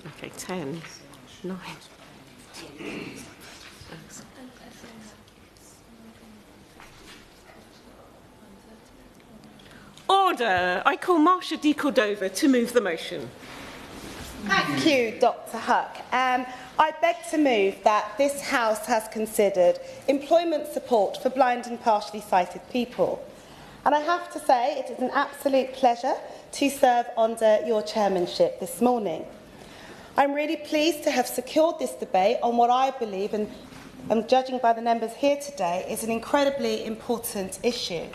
Okay, 10, 9. Order. I call Marcia Di Cordova to move the motion. Thank you, Dr. HoC. I beg to move that this House has considered employment support for blind and partially sighted people. And I have to say it is an absolute pleasure to serve under your chairmanship this morning. I'm really pleased to have secured this debate on what I believe, and I'm judging by the members here today, is an incredibly important issue.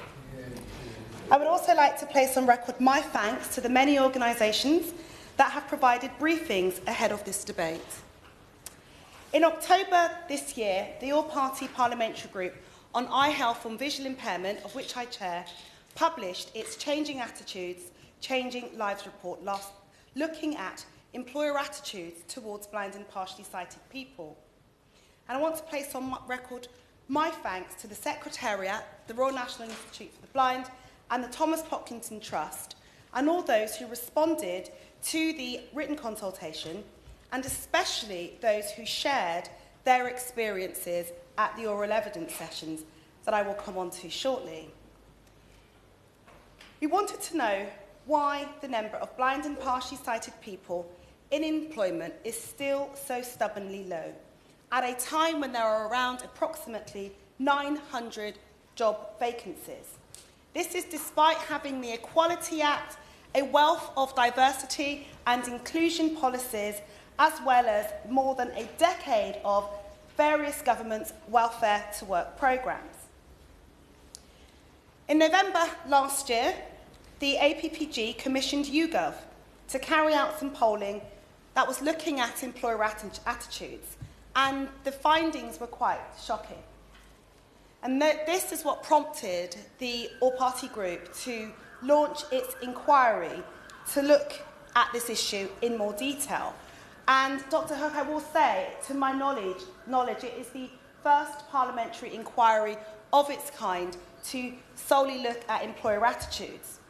I would also like to place on record my thanks to the many organisations that have provided briefings ahead of this debate. In October this year, the All-Party Parliamentary Group on Eye Health and Visual Impairment, of which I chair, published its Changing Attitudes, Changing Lives report, looking at employer attitudes towards blind and partially sighted people. And I want to place on record my thanks to the Secretariat, the Royal National Institute for the Blind, and the Thomas Pocklington Trust, and all those who responded to the written consultation, and especially those who shared their experiences at the oral evidence sessions that I will come on to shortly. We wanted to know why the number of blind and partially sighted people in employment is still so stubbornly low, at a time when there are around approximately 900 job vacancies. This is despite having the Equality Act, a wealth of diversity and inclusion policies, as well as more than a decade of various government welfare to work programmes. In November last year, the APPG commissioned YouGov to carry out some polling that was looking at employer attitudes, and the findings were quite shocking. And this is what prompted the All-Party Group to launch its inquiry to look at this issue in more detail. And Dr. HoC, I will say, to my knowledge, it is the first parliamentary inquiry of its kind to solely look at employer attitudes.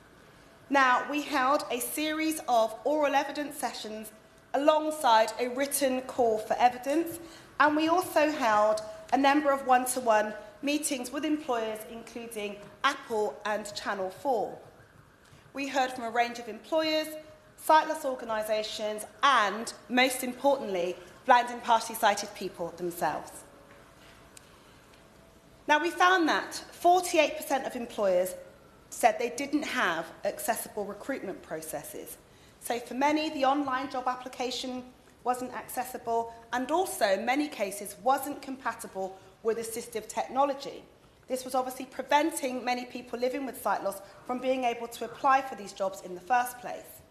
Now, we held a series of oral evidence sessions alongside a written call for evidence, and we also held a number of one-to-one meetings with employers, including Apple and Channel 4. We heard from a range of employers, sightless organisations, and, most importantly, blind and partially sighted people themselves. Now, we found that 48% of employers said they didn't have accessible recruitment processes. So for many, the online job application wasn't accessible, and also, in many cases, wasn't compatible with assistive technology. This was obviously preventing many people living with sight loss from being able to apply for these jobs in the first place.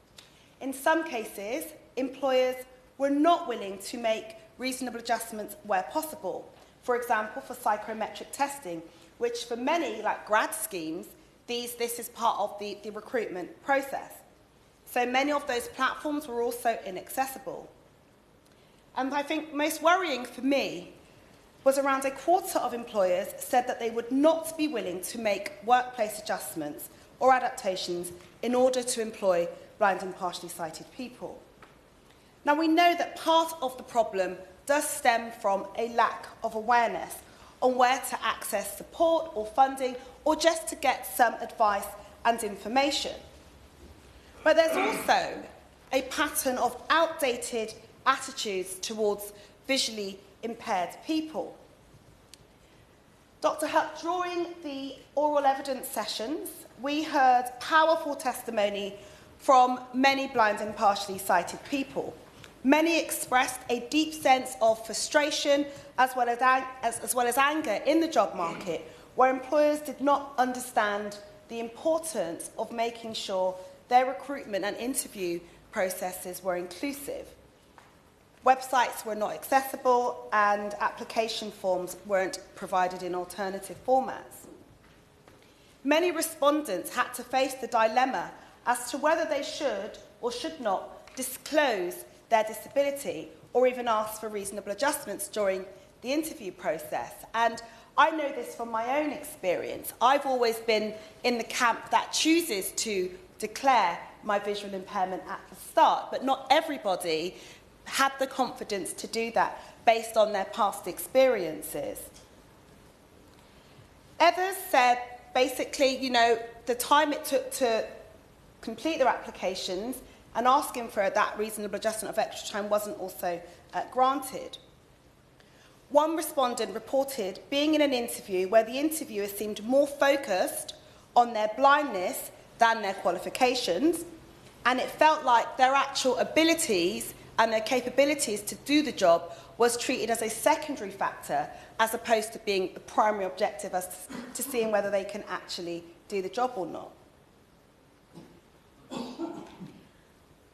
In some cases, employers were not willing to make reasonable adjustments where possible. For example, for psychometric testing, which for many, like grad schemes, this is part of the recruitment process. So many of those platforms were also inaccessible. And I think most worrying for me was around a quarter of employers said that they would not be willing to make workplace adjustments or adaptations in order to employ blind and partially sighted people. Now, we know that part of the problem does stem from a lack of awareness on where to access support or funding, or just to get some advice and information. But there's also a pattern of outdated attitudes towards visually impaired people. Dr. HoC, during the oral evidence sessions, we heard powerful testimony from many blind and partially sighted people. Many expressed a deep sense of frustration as well as anger in the job market, where employers did not understand the importance of making sure their recruitment and interview processes were inclusive. Websites were not accessible and application forms weren't provided in alternative formats. Many respondents had to face the dilemma as to whether they should or should not disclose their disability or even ask for reasonable adjustments during the interview process. And I know this from my own experience. I've always been in the camp that chooses to declare my visual impairment at the start, but not everybody had the confidence to do that based on their past experiences. Others said, basically, you know, the time it took to complete their applications and asking for that reasonable adjustment of extra time wasn't also granted. One respondent reported being in an interview where the interviewer seemed more focused on their blindness than their qualifications, and it felt like their actual abilities and their capabilities to do the job was treated as a secondary factor as opposed to being the primary objective as to seeing whether they can actually do the job or not.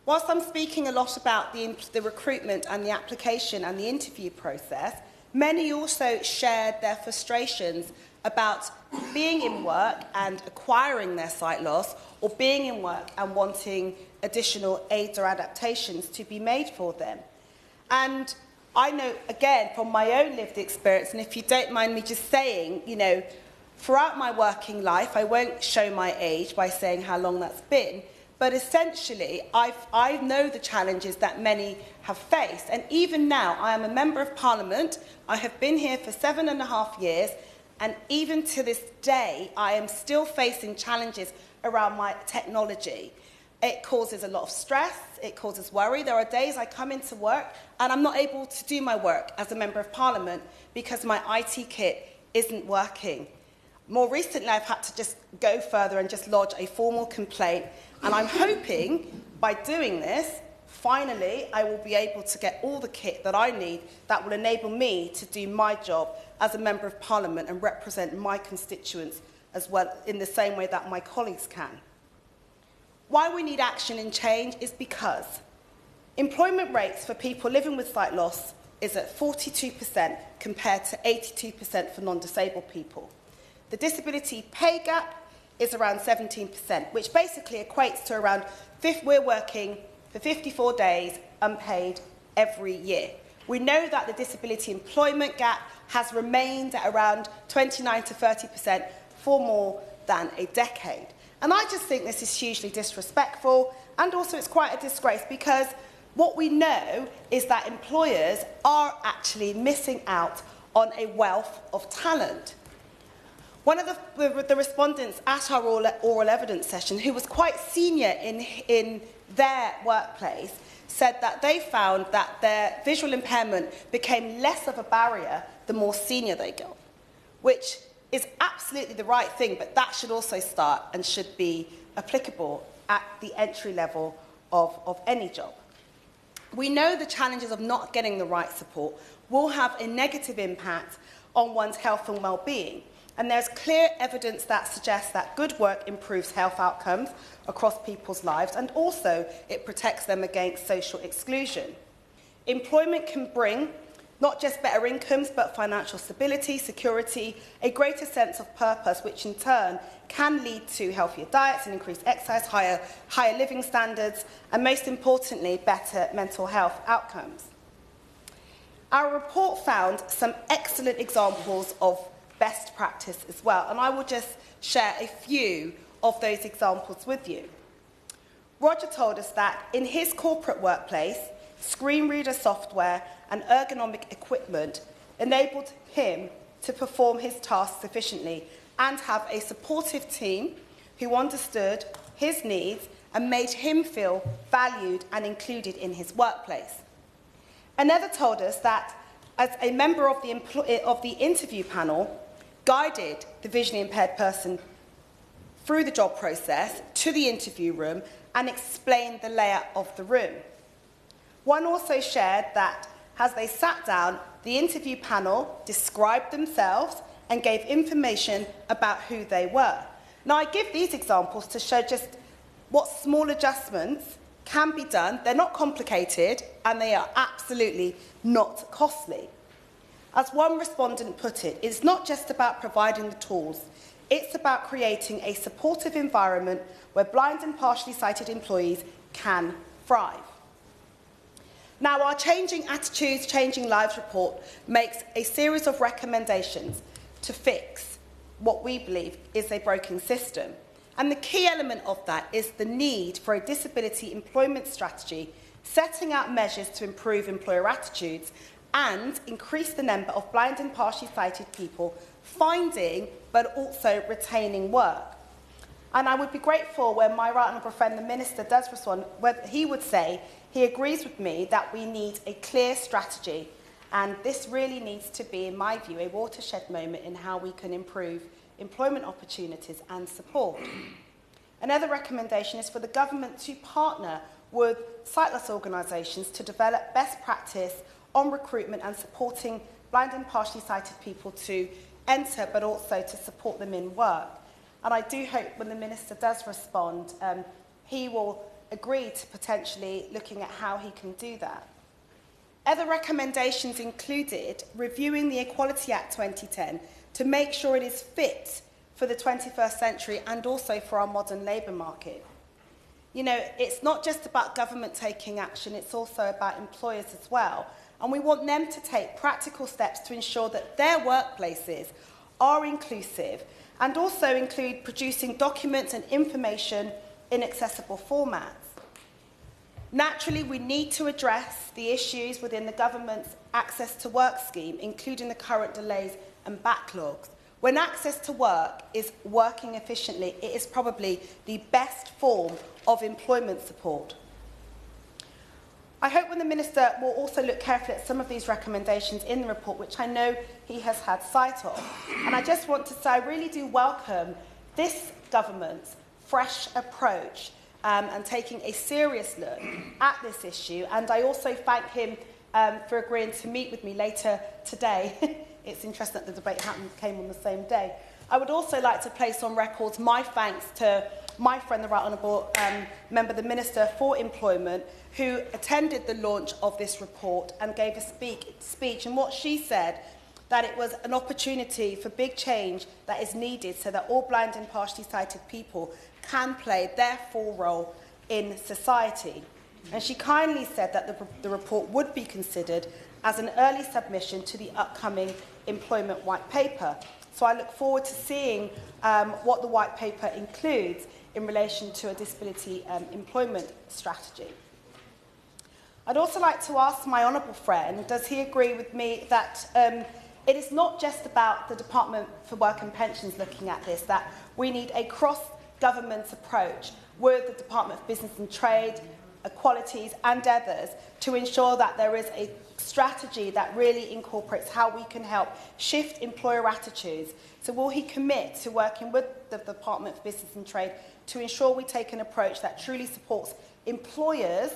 Whilst I'm speaking a lot about the recruitment and the application and the interview process, many also shared their frustrations about being in work and acquiring their sight loss, or being in work and wanting additional aids or adaptations to be made for them. And I know, again, from my own lived experience, and if you don't mind me just saying, you know, throughout my working life, I won't show my age by saying how long that's been, but essentially, I know the challenges that many have faced. And even now, I am a Member of Parliament. I have been here for 7.5 years, and even to this day, I am still facing challenges around my technology. It causes a lot of stress, it causes worry. There are days I come into work and I'm not able to do my work as a Member of Parliament because my IT kit isn't working. More recently, I've had to just go further and just lodge a formal complaint, and I'm hoping by doing this, finally, I will be able to get all the kit that I need that will enable me to do my job as a Member of Parliament and represent my constituents as well in the same way that my colleagues can. Why we need action and change is because employment rates for people living with sight loss is at 42% compared to 82% for non-disabled people. The disability pay gap is around 17%, which basically equates to around we're working for 54 days unpaid every year. We know that the disability employment gap has remained at around 29 to 30% for more than a decade. And I just think this is hugely disrespectful, and also it's quite a disgrace because what we know is that employers are actually missing out on a wealth of talent. One of the respondents at our oral evidence session, who was quite senior in their workplace, said that they found that their visual impairment became less of a barrier the more senior they got, which is absolutely the right thing, but that should also start and should be applicable at the entry level of any job. We know the challenges of not getting the right support will have a negative impact on one's health and well-being, and there's clear evidence that suggests that good work improves health outcomes across people's lives, and also it protects them against social exclusion. Employment can bring not just better incomes, but financial stability, security, a greater sense of purpose, which in turn can lead to healthier diets and increased exercise, higher living standards, and most importantly, better mental health outcomes. Our report found some excellent examples of best practice as well, and I will just share a few of those examples with you. Roger told us that in his corporate workplace, screen reader software and ergonomic equipment enabled him to perform his tasks efficiently and have a supportive team who understood his needs and made him feel valued and included in his workplace. Another told us that as a member of the interview panel, guided the visually impaired person through the job process to the interview room and explained the layout of the room. One also shared that as they sat down, the interview panel described themselves and gave information about who they were. Now, I give these examples to show just what small adjustments can be done. They're not complicated, and they are absolutely not costly. As one respondent put it, it's not just about providing the tools, it's about creating a supportive environment where blind and partially sighted employees can thrive. Now, our Changing Attitudes, Changing Lives report makes a series of recommendations to fix what we believe is a broken system. And the key element of that is the need for a disability employment strategy setting out measures to improve employer attitudes and increase the number of blind and partially sighted people finding but also retaining work. And I would be grateful when my right honourable friend, the Minister, does respond, whether he would say he agrees with me that we need a clear strategy, and this really needs to be, in my view, a watershed moment in how we can improve employment opportunities and support. Another recommendation is for the government to partner with sightless organisations to develop best practice on recruitment and supporting blind and partially sighted people to enter but also to support them in work. And I do hope when the Minister does respond, he will agree to potentially looking at how he can do that. Other recommendations included reviewing the Equality Act 2010 to make sure it is fit for the 21st century and also for our modern labour market. You know, it's not just about government taking action, it's also about employers as well. And we want them to take practical steps to ensure that their workplaces are inclusive and also include producing documents and information in accessible formats. Naturally, we need to address the issues within the government's access to work scheme, including the current delays and backlogs. When access to work is working efficiently, it is probably the best form of employment support. I hope when the Minister will also look carefully at some of these recommendations in the report, which I know he has had sight of. And I just want to say I really do welcome this government's fresh approach and taking a serious look at this issue. And I also thank him for agreeing to meet with me later today. It's interesting that the debate came on the same day. I would also like to place on record my thanks to my friend, the Right Honourable Member, the Minister for Employment, who attended the launch of this report and gave a speech. And what she said, that it was an opportunity for big change that is needed so that all blind and partially sighted people can play their full role in society. And she kindly said that the report would be considered as an early submission to the upcoming Employment White Paper. So I look forward to seeing what the White Paper includes in relation to a disability employment strategy. I'd also like to ask my honourable friend, does he agree with me that it is not just about the Department for Work and Pensions looking at this, that we need a cross-government approach with the Department of Business and Trade, Equalities and others to ensure that there is a strategy that really incorporates how we can help shift employer attitudes. So will he commit to working with the Department of Business and Trade to ensure we take an approach that truly supports employers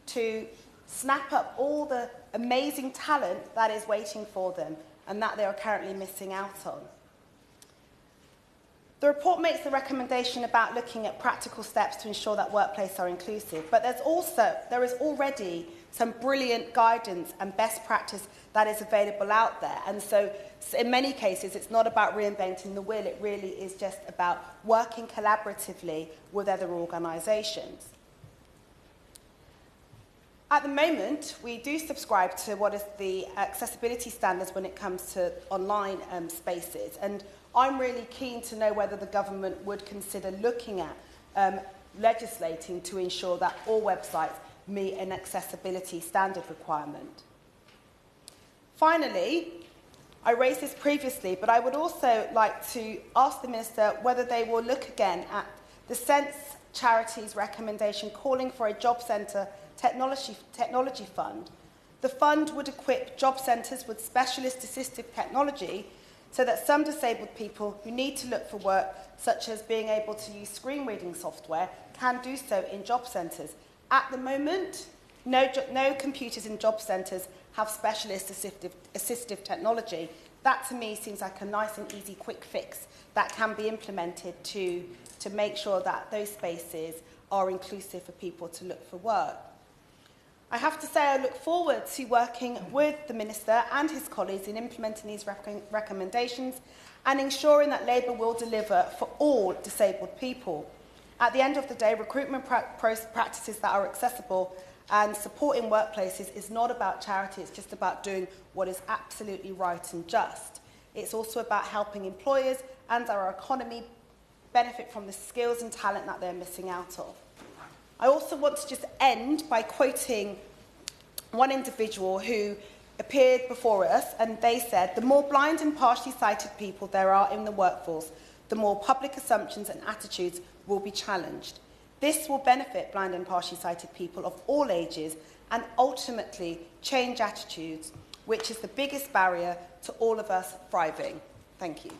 to snap up all the amazing talent that is waiting for them and that they are currently missing out on? The report makes the recommendation about looking at practical steps to ensure that workplaces are inclusive, but there is already some brilliant guidance and best practice that is available out there. And so in many cases, it's not about reinventing the wheel, it really is just about working collaboratively with other organisations. At the moment, we do subscribe to what is the accessibility standards when it comes to online spaces, and I'm really keen to know whether the government would consider looking at legislating to ensure that all websites meet an accessibility standard requirement. Finally, I raised this previously, but I would also like to ask the Minister whether they will look again at the Sense Charities recommendation calling for a job centre technology fund. The fund would equip job centres with specialist assistive technology so that some disabled people who need to look for work, such as being able to use screen reading software, can do so in job centres. At the moment, no computers in job centres have specialist assistive technology. That to me seems like a nice and easy quick fix that can be implemented to make sure that those spaces are inclusive for people to look for work. I have to say I look forward to working with the Minister and his colleagues in implementing these recommendations and ensuring that Labour will deliver for all disabled people. At the end of the day, recruitment practices that are accessible and supporting workplaces is not about charity, it's just about doing what is absolutely right and just. It's also about helping employers and our economy benefit from the skills and talent that they're missing out of. I also want to just end by quoting one individual who appeared before us, and they said, "The more blind and partially sighted people there are in the workforce, the more public assumptions and attitudes will be challenged. This will benefit blind and partially sighted people of all ages and ultimately change attitudes, which is the biggest barrier to all of us thriving." Thank you.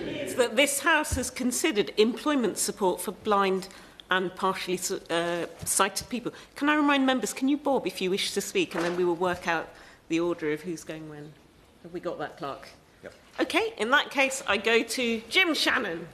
Is that this House has considered employment support for blind and partially sighted people. Can I remind members, can you bob if you wish to speak, and then we will work out the order of who's going when. Have we got that, Clerk? Yep. Okay, in that case, I go to Jim Shannon.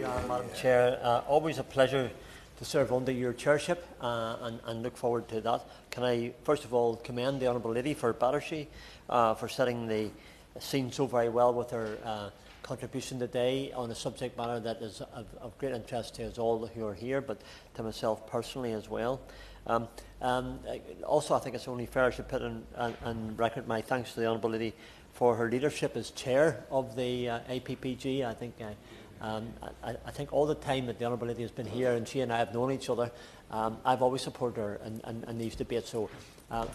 Madam Chair, always a pleasure to serve under your chairship and look forward to that. Can I first of all commend the Honourable Lady for Battersea for setting the scene so very well with her contribution today on a subject matter that is of great interest to us all who are here, but to myself personally as well. Also, I think it's only fair I should put on record my thanks to the Honourable Lady for her leadership as chair of the APPG. I think all the time that the Honourable Lady has been here, and she and I have known each other, I've always supported her in these debates. So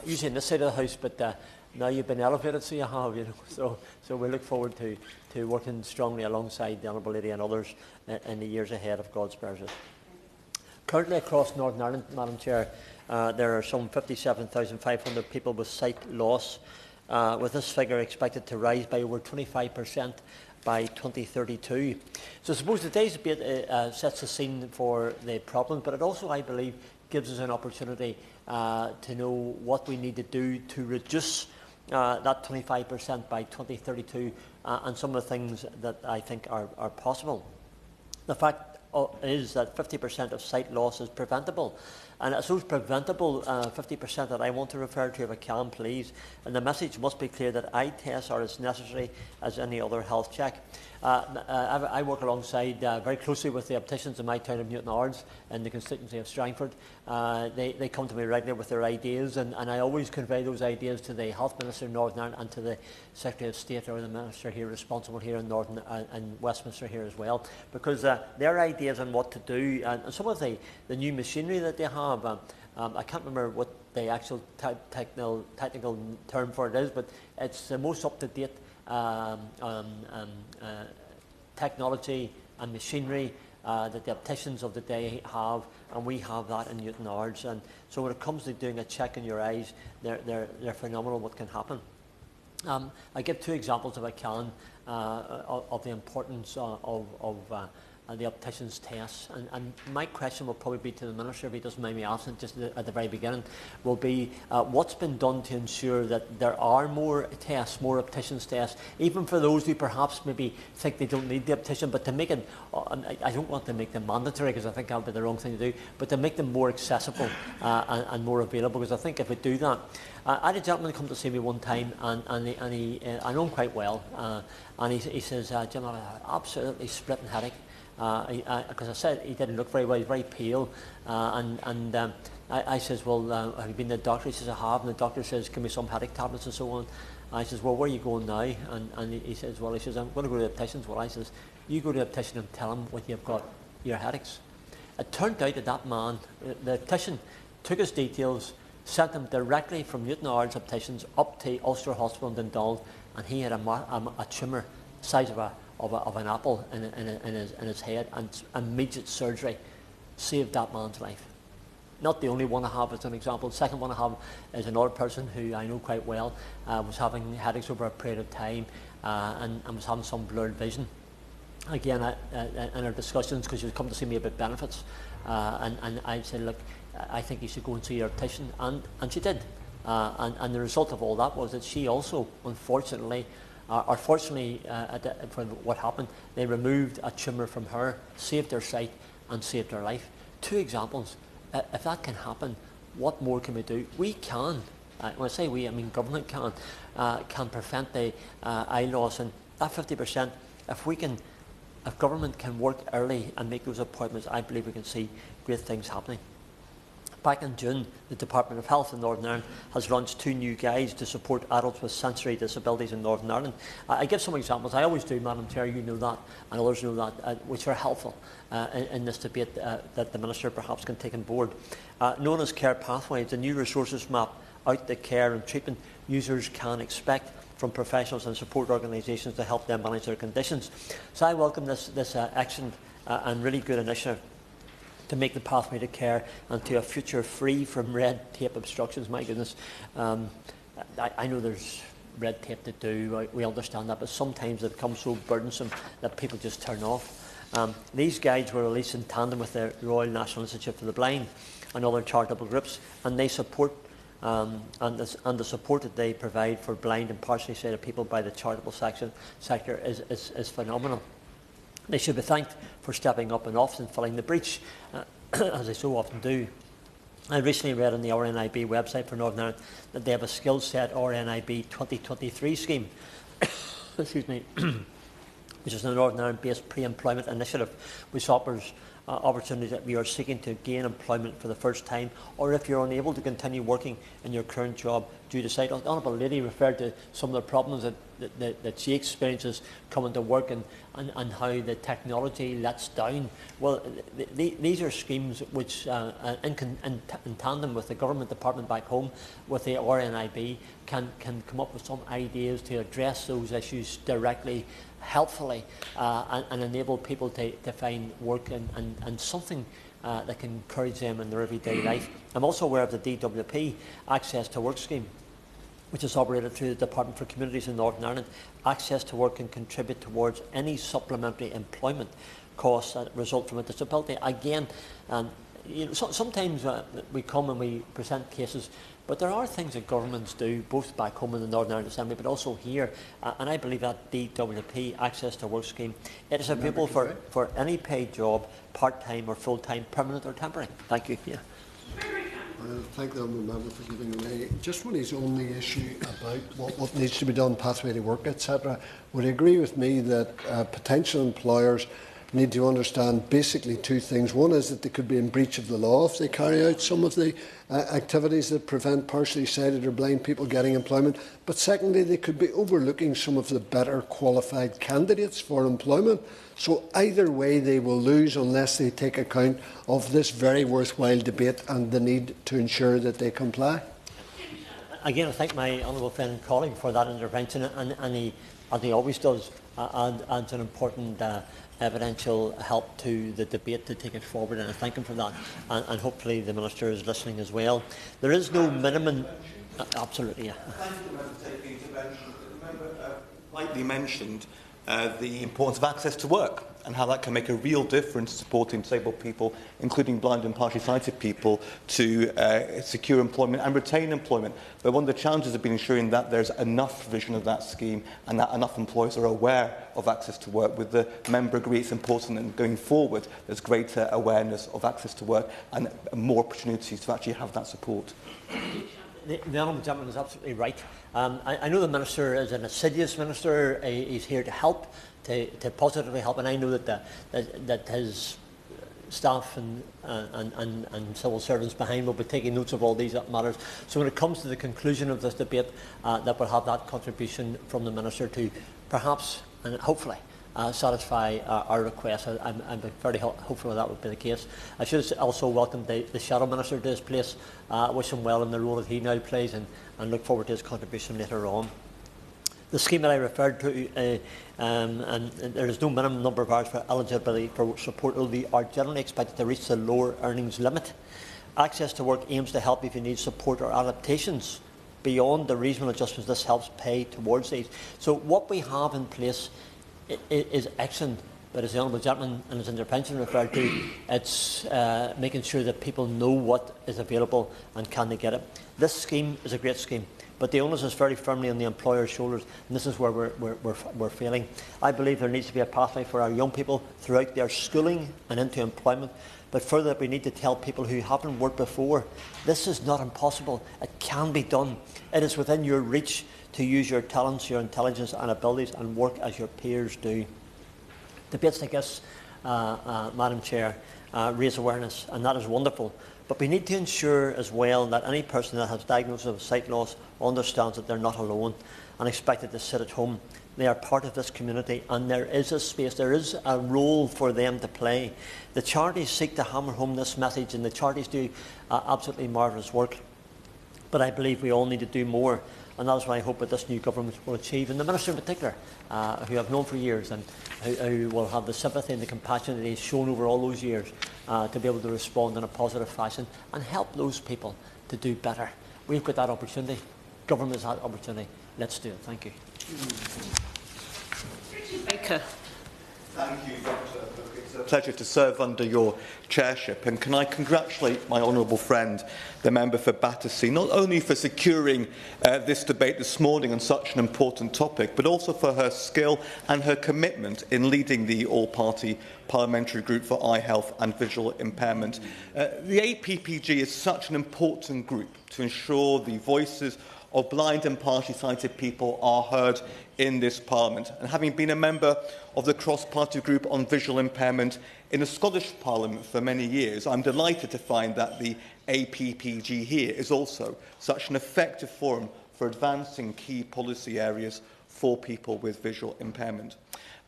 usually in this side of the House, but now you've been elevated, so you have, you know. So we look forward to working strongly alongside the Honourable Lady and others in the years ahead of God's mercy. Currently across Northern Ireland, Madam Chair, there are some 57,500 people with sight loss, with this figure expected to rise by over 25% by 2032. So I suppose today's debate sets the scene for the problem, but it also, I believe, gives us an opportunity to know what we need to do to reduce that 25% by 2032 and some of the things that I think are possible. The fact is that 50% of sight loss is preventable. And it's those preventable 50% that I want to refer to, if I can, please. And the message must be clear that eye tests are as necessary as any other health check. I work alongside very closely with the opticians in my town of Newton Ards in the constituency of Strangford. They come to me regularly with their ideas, and I always convey those ideas to the Health Minister in Northern Ireland and to the Secretary of State or the Minister here responsible here in Northern and Westminster here as well, because their ideas on what to do and some of the new machinery that they have. I can't remember what the actual technical term for it is, but it's the most up-to-date technology and machinery that the opticians of the day have, and we have that in Newton Ards. And so when it comes to doing a check in your eyes, they're phenomenal what can happen. I give two examples, if I can, of the importance of the optician's tests, and my question will probably be to the Minister, if he doesn't mind me asking just at the very beginning, will be what's been done to ensure that there are more tests, more optician's tests, even for those who perhaps maybe think they don't need the optician, but to make it, I don't want to make them mandatory because I think that would be the wrong thing to do, but to make them more accessible and more available, because I think if we do that, I had a gentleman come to see me one time, and he I know him quite well, and he says, Jim, I have an absolutely splitting headache. Because I said he didn't look very well, he's very pale, and I says, well, have you been to the doctor? He says, I have, and the doctor says, give me some headache tablets and so on. I says, well, where are you going now? And he says, well, I'm going to go to the opticians. Well, I says, you go to the optician and tell him what you've got, your headaches. It turned out that man, the optician, took his details, sent them directly from Newton Ards opticians up to Ulster Hospital in Dundalk, and he had a tumour the size of an apple in his head, and immediate surgery saved that man's life. Not the only one I have as an example. The second one I have is another person who I know quite well, was having headaches over a period of time and was having some blurred vision. Again, in our discussions, because she was coming to see me about benefits, and I said, look, I think you should go and see your optician, and she did. And the result of all that was that she also, unfortunately, fortunately, for what happened, they removed a tumour from her, saved her sight and saved her life. Two examples. If that can happen, what more can we do? We can, when I say we, I mean government can prevent the eye loss, and that 50%, if government can work early and make those appointments, I believe we can see great things happening. Back in June, the Department of Health in Northern Ireland has launched 2 new guides to support adults with sensory disabilities in Northern Ireland. I give some examples. I always do, Madam Chair, you know that, and others know that, which are helpful in this debate that the Minister perhaps can take on board. Known as Care Pathways, the new resources map out the care and treatment users can expect from professionals and support organisations to help them manage their conditions. So I welcome this excellent and really good initiative to make the pathway to care and to a future free from red tape obstructions. My goodness, I know there's red tape to do, we understand that, but sometimes it becomes so burdensome that people just turn off. These guides were released in tandem with the Royal National Institute for the Blind and other charitable groups, and they support and the support that they provide for blind and partially sighted people by the charitable sector is phenomenal. They should be thanked for stepping up and often filling the breach, as they so often do. I recently read on the RNIB website for Northern Ireland that they have a Skill Set RNIB 2023 scheme, excuse me, which is a Northern Ireland-based pre-employment initiative, which offers opportunities that we are seeking to gain employment for the first time, or if you're unable to continue working in your current job due to sight. The Honourable Lady referred to some of the problems that she experiences coming to work and how the technology lets down. Well, these are schemes which, in tandem with the government department back home, with the RNIB, can come up with some ideas to address those issues directly, helpfully, and enable people to find work and something that can encourage them in their everyday life. I'm also aware of the DWP Access to Work scheme, which is operated through the Department for Communities in Northern Ireland. Access to work can contribute towards any supplementary employment costs that result from a disability. Again, sometimes we come and we present cases, but there are things that governments do, both back home in the Northern Ireland Assembly, but also here, and I believe that DWP Access to Work scheme, it is available for any paid job, part-time or full-time, permanent or temporary. Thank you. Yeah. Thank the Honourable Member for giving me just when he's on the issue about what needs to be done, pathway to work, etc. Would you agree with me that potential employers need to understand basically 2 things? One is that they could be in breach of the law if they carry out some of the activities that prevent partially sighted or blind people getting employment. But secondly, they could be overlooking some of the better qualified candidates for employment. So either way, they will lose unless they take account of this very worthwhile debate and the need to ensure that they comply. Again, I thank my honourable friend and colleague for that intervention, and he, as he always does, adds an important evidential help to the debate to take it forward, and I thank him for that, and hopefully the Minister is listening as well. There is no minimum... absolutely, yeah. Thank you, Member, for taking intervention. The Member rightly mentioned the importance of access to work and how that can make a real difference supporting disabled people, including blind and partially sighted people, to secure employment and retain employment. But one of the challenges has been ensuring that there's enough provision of that scheme and that enough employers are aware of access to work. With the member agree it's important, and going forward there's greater awareness of access to work and more opportunities to actually have that support. The Honourable Gentleman is absolutely right. I know the Minister is an assiduous Minister. He's here to help, to positively help, and I know that his staff and civil servants behind will be taking notes of all these matters. So when it comes to the conclusion of this debate, that will have that contribution from the Minister to perhaps and hopefully satisfy our request. I'm very hopeful that would be the case. I should also welcome the Shadow Minister to his place, wish him well in the role that he now plays, and look forward to his contribution later on. The scheme that I referred to, and there is no minimum number of hours for eligibility for support, although they are generally expected to reach the lower earnings limit. Access to work aims to help if you need support or adaptations beyond the reasonable adjustments. This helps pay towards these. So what we have in place is excellent, but as the Honourable Gentleman and his intervention referred to, it's making sure that people know what is available and can they get it. This scheme is a great scheme, but the onus is very firmly on the employer's shoulders, and this is where we're failing. I believe there needs to be a pathway for our young people throughout their schooling and into employment, but further we need to tell people who haven't worked before, this is not impossible, it can be done. It is within your reach to use your talents, your intelligence and abilities and work as your peers do. Debates like this, Madam Chair, raise awareness, and that is wonderful. But we need to ensure as well that any person that has diagnosis of sight loss understands that they're not alone and expected to sit at home. They are part of this community, and there is a space, there is a role for them to play. The charities seek to hammer home this message, and the charities do absolutely marvellous work. But I believe we all need to do more, and that is what I hope that this new government will achieve, and the Minister in particular, who I've known for years, and who will have the sympathy and the compassion that he's shown over all those years to be able to respond in a positive fashion and help those people to do better. We've got that opportunity. Government has that opportunity. Let's do it. Thank you. Baker. Thank you, Dr. Hook. It's a pleasure to serve under your chairship, and can I congratulate my honourable friend, the member for Battersea, not only for securing this debate this morning on such an important topic, but also for her skill and her commitment in leading the all-party parliamentary group for eye health and visual impairment. The APPG is such an important group to ensure the voices of blind and partially sighted people are heard in this Parliament. And having been a member of the cross-party group on visual impairment in the Scottish Parliament for many years, I'm delighted to find that the APPG here is also such an effective forum for advancing key policy areas for people with visual impairment.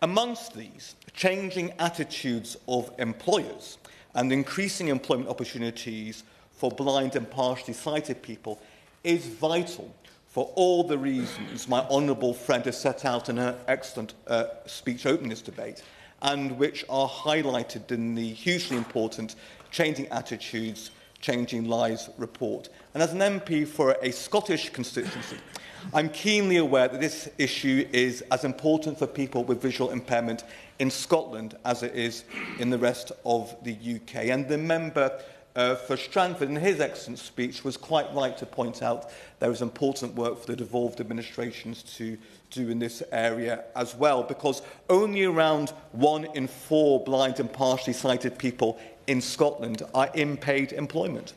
Amongst these, changing attitudes of employers and increasing employment opportunities for blind and partially sighted people is vital for all the reasons my honourable friend has set out in her excellent speech opening this debate, and which are highlighted in the hugely important Changing Attitudes, Changing Lives report. And as an MP for a Scottish constituency, I'm keenly aware that this issue is as important for people with visual impairment in Scotland as it is in the rest of the UK. And the member for Strangford, in his excellent speech, was quite right to point out there is important work for the devolved administrations to do in this area as well, because only around 1 in 4 blind and partially sighted people in Scotland are in paid employment.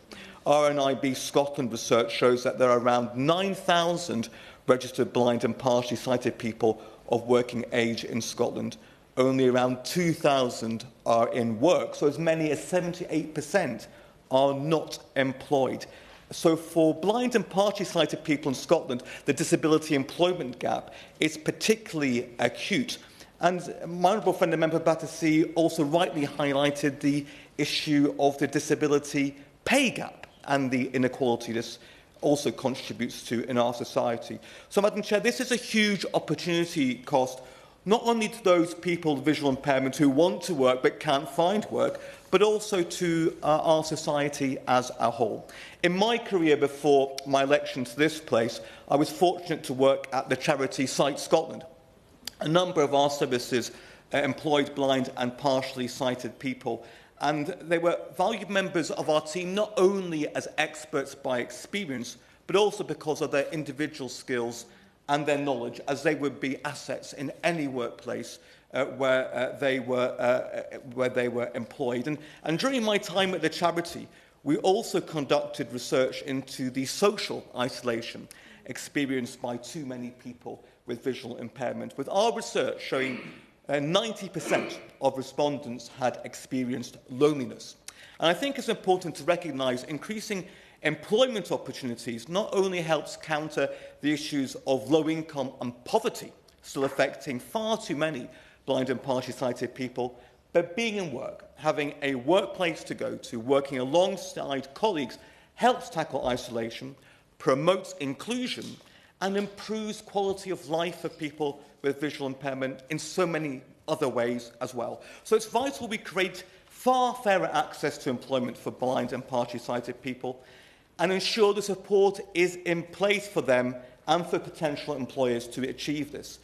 RNIB Scotland research shows that there are around 9,000 registered blind and partially sighted people of working age in Scotland. Only around 2,000 are in work, so as many as 78% are not employed. So for blind and partially sighted people in Scotland, the disability employment gap is particularly acute. And my honourable friend, the member for Battersea, also rightly highlighted the issue of the disability pay gap and the inequality this also contributes to in our society. So, Madam Chair, this is a huge opportunity cost, not only to those people with visual impairment who want to work but can't find work, but also to our society as a whole. In my career before my election to this place, I was fortunate to work at the charity Sight Scotland. A number of our services employed blind and partially sighted people, and they were valued members of our team not only as experts by experience, but also because of their individual skills and their knowledge, as they would be assets in any workplace where they were employed. And during my time at the charity, we also conducted research into the social isolation experienced by too many people with visual impairment, with our research showing 90% of respondents had experienced loneliness. And I think it's important to recognise increasing employment opportunities not only helps counter the issues of low income and poverty still affecting far too many blind and partially sighted people, but being in work, having a workplace to go to, working alongside colleagues helps tackle isolation, promotes inclusion and improves quality of life for people with visual impairment in so many other ways as well. So it's vital we create far fairer access to employment for blind and partially sighted people and ensure the support is in place for them and for potential employers to achieve this.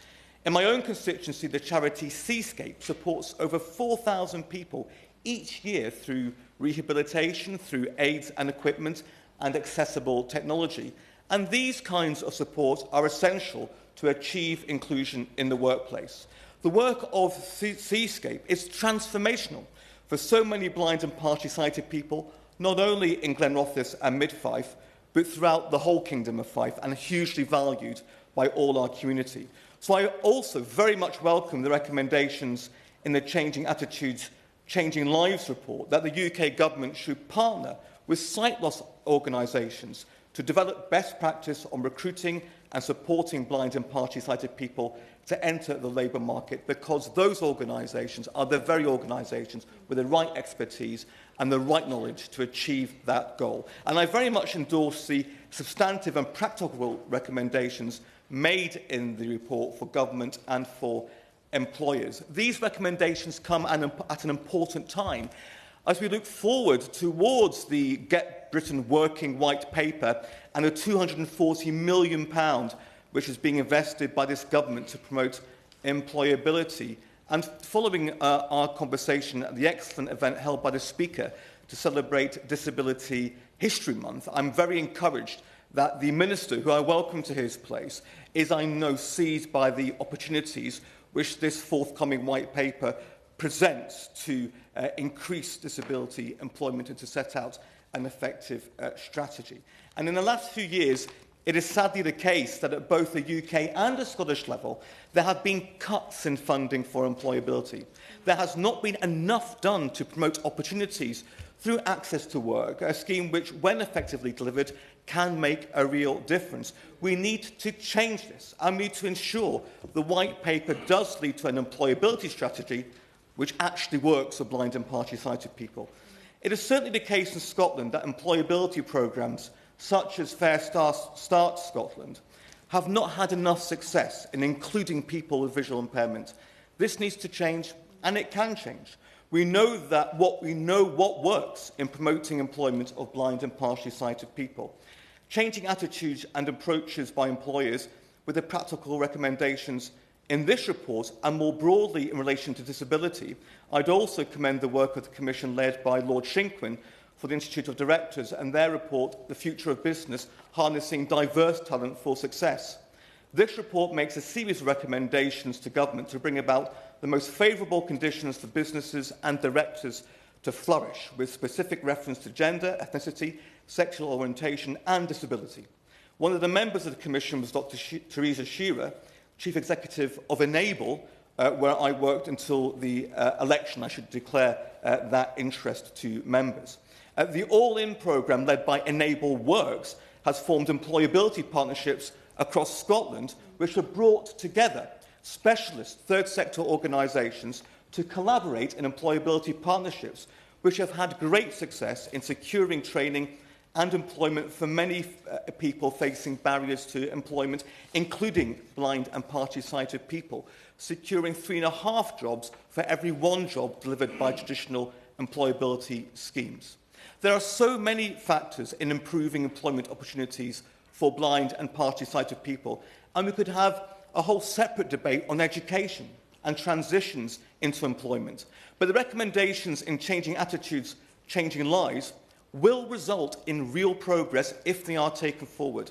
In my own constituency, the charity Seascape supports over 4,000 people each year through rehabilitation, through aids and equipment and accessible technology. And these kinds of support are essential to achieve inclusion in the workplace. The work of Seascape is transformational for so many blind and partially sighted people, not only in Glenrothes and Mid-Fife, but throughout the whole Kingdom of Fife, and hugely valued by all our community. So I also very much welcome the recommendations in the Changing Attitudes, Changing Lives report that the UK Government should partner with sight loss organisations to develop best practice on recruiting and supporting blind and partially sighted people to enter the labour market, because those organisations are the very organisations with the right expertise and the right knowledge to achieve that goal. And I very much endorse the substantive and practical recommendations made in the report for government and for employers. These recommendations come at an important time as we look forward towards the Get Britain Working White Paper and the £240 million which is being invested by this government to promote employability. And following our conversation at the excellent event held by the Speaker to celebrate Disability History Month, I'm very encouraged that the Minister, who I welcome to his place, is, I know, seized by the opportunities which this forthcoming white paper presents to increase disability employment and to set out an effective strategy. And in the last few years, it is sadly the case that at both the UK and the Scottish level, there have been cuts in funding for employability. There has not been enough done to promote opportunities through access to work, a scheme which, when effectively delivered, can make a real difference. We need to change this, and we need to ensure the white paper does lead to an employability strategy which actually works for blind and partially sighted people. It is certainly the case in Scotland that employability programmes such as Fair Start Scotland have not had enough success in including people with visual impairment. This needs to change, and it can change. We know what works in promoting employment of blind and partially sighted people. Changing attitudes and approaches by employers with the practical recommendations in this report, and more broadly in relation to disability, I'd also commend the work of the Commission led by Lord Shinkwin for the Institute of Directors and their report, The Future of Business, Harnessing Diverse Talent for Success. This report makes a series of recommendations to government to bring about the most favourable conditions for businesses and directors to flourish, with specific reference to gender, ethnicity, sexual orientation and disability. One of the members of the Commission was Dr. Teresa Shearer, Chief Executive of Enable, where I worked until the election. I should declare that interest to members. The All-In programme led by Enable Works has formed employability partnerships across Scotland which have brought together specialist third sector organisations to collaborate in employability partnerships which have had great success in securing training and employment for many people facing barriers to employment, including blind and partially sighted people, securing 3.5 jobs for every 1 job delivered by traditional employability schemes. There are so many factors in improving employment opportunities for blind and partially sighted people, and we could have a whole separate debate on education and transitions into employment. But the recommendations in changing attitudes, changing lives, will result in real progress if they are taken forward.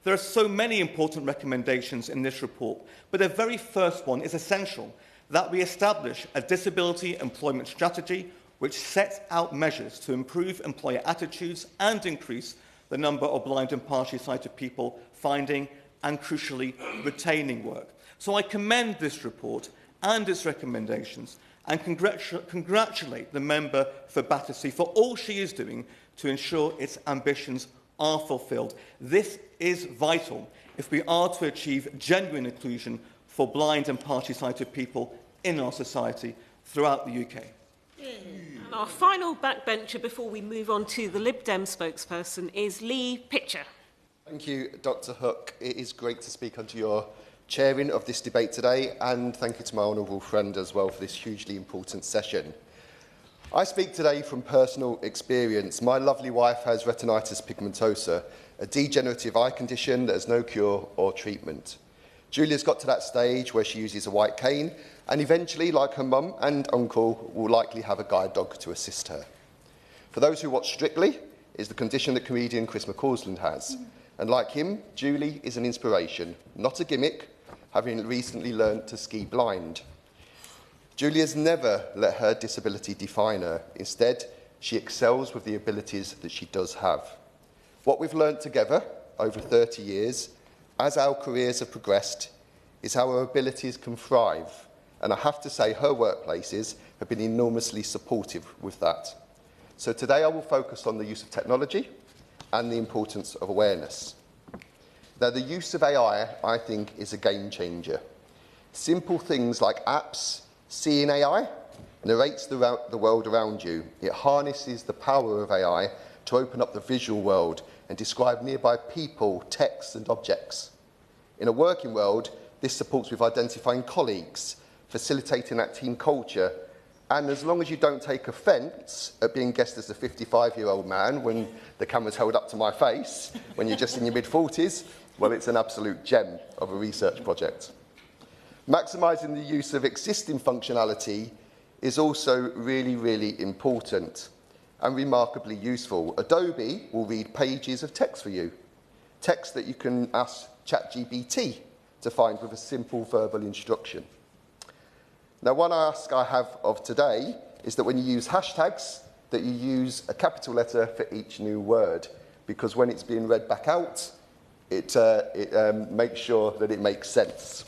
There are so many important recommendations in this report, but the very first one is essential, that we establish a disability employment strategy which sets out measures to improve employer attitudes and increase the number of blind and partially sighted people finding and, crucially, retaining work. So I commend this report and its recommendations and congratulate the member for Battersea for all she is doing to ensure its ambitions are fulfilled. This is vital if we are to achieve genuine inclusion for blind and partially sighted people in our society throughout the UK. And our final backbencher before we move on to the Lib Dem spokesperson is Lee Pitcher. Thank you, Dr. HoC. It is great to speak under your chairing of this debate today, and thank you to my honourable friend as well for this hugely important session. I speak today from personal experience. My lovely wife has retinitis pigmentosa, a degenerative eye condition that has no cure or treatment. Julia's got to that stage where she uses a white cane and eventually, like her mum and uncle, will likely have a guide dog to assist her. For those who watch Strictly, is the condition that comedian Chris McCausland has. And like him, Julie is an inspiration, not a gimmick, having recently learned to ski blind. Julie has never let her disability define her. Instead, she excels with the abilities that she does have. What we've learned together over 30 years, as our careers have progressed, is how her abilities can thrive. And I have to say her workplaces have been enormously supportive with that. So today I will focus on the use of technology and the importance of awareness. Now, the use of AI, I think, is a game changer. Simple things like apps, seeing AI, narrates the world around you. It harnesses the power of AI to open up the visual world and describe nearby people, texts and objects. In a working world, this supports with identifying colleagues, facilitating that team culture, and as long as you don't take offence at being guessed as a 55-year-old man when the camera's held up to my face, when you're just in your mid-40s, well, it's an absolute gem of a research project. Maximising the use of existing functionality is also really, really important and remarkably useful. Adobe will read pages of text for you, text that you can ask ChatGPT to find with a simple verbal instruction. Now, one ask I have of today is that when you use hashtags, that you use a capital letter for each new word, because when it's being read back out, it makes sure that it makes sense.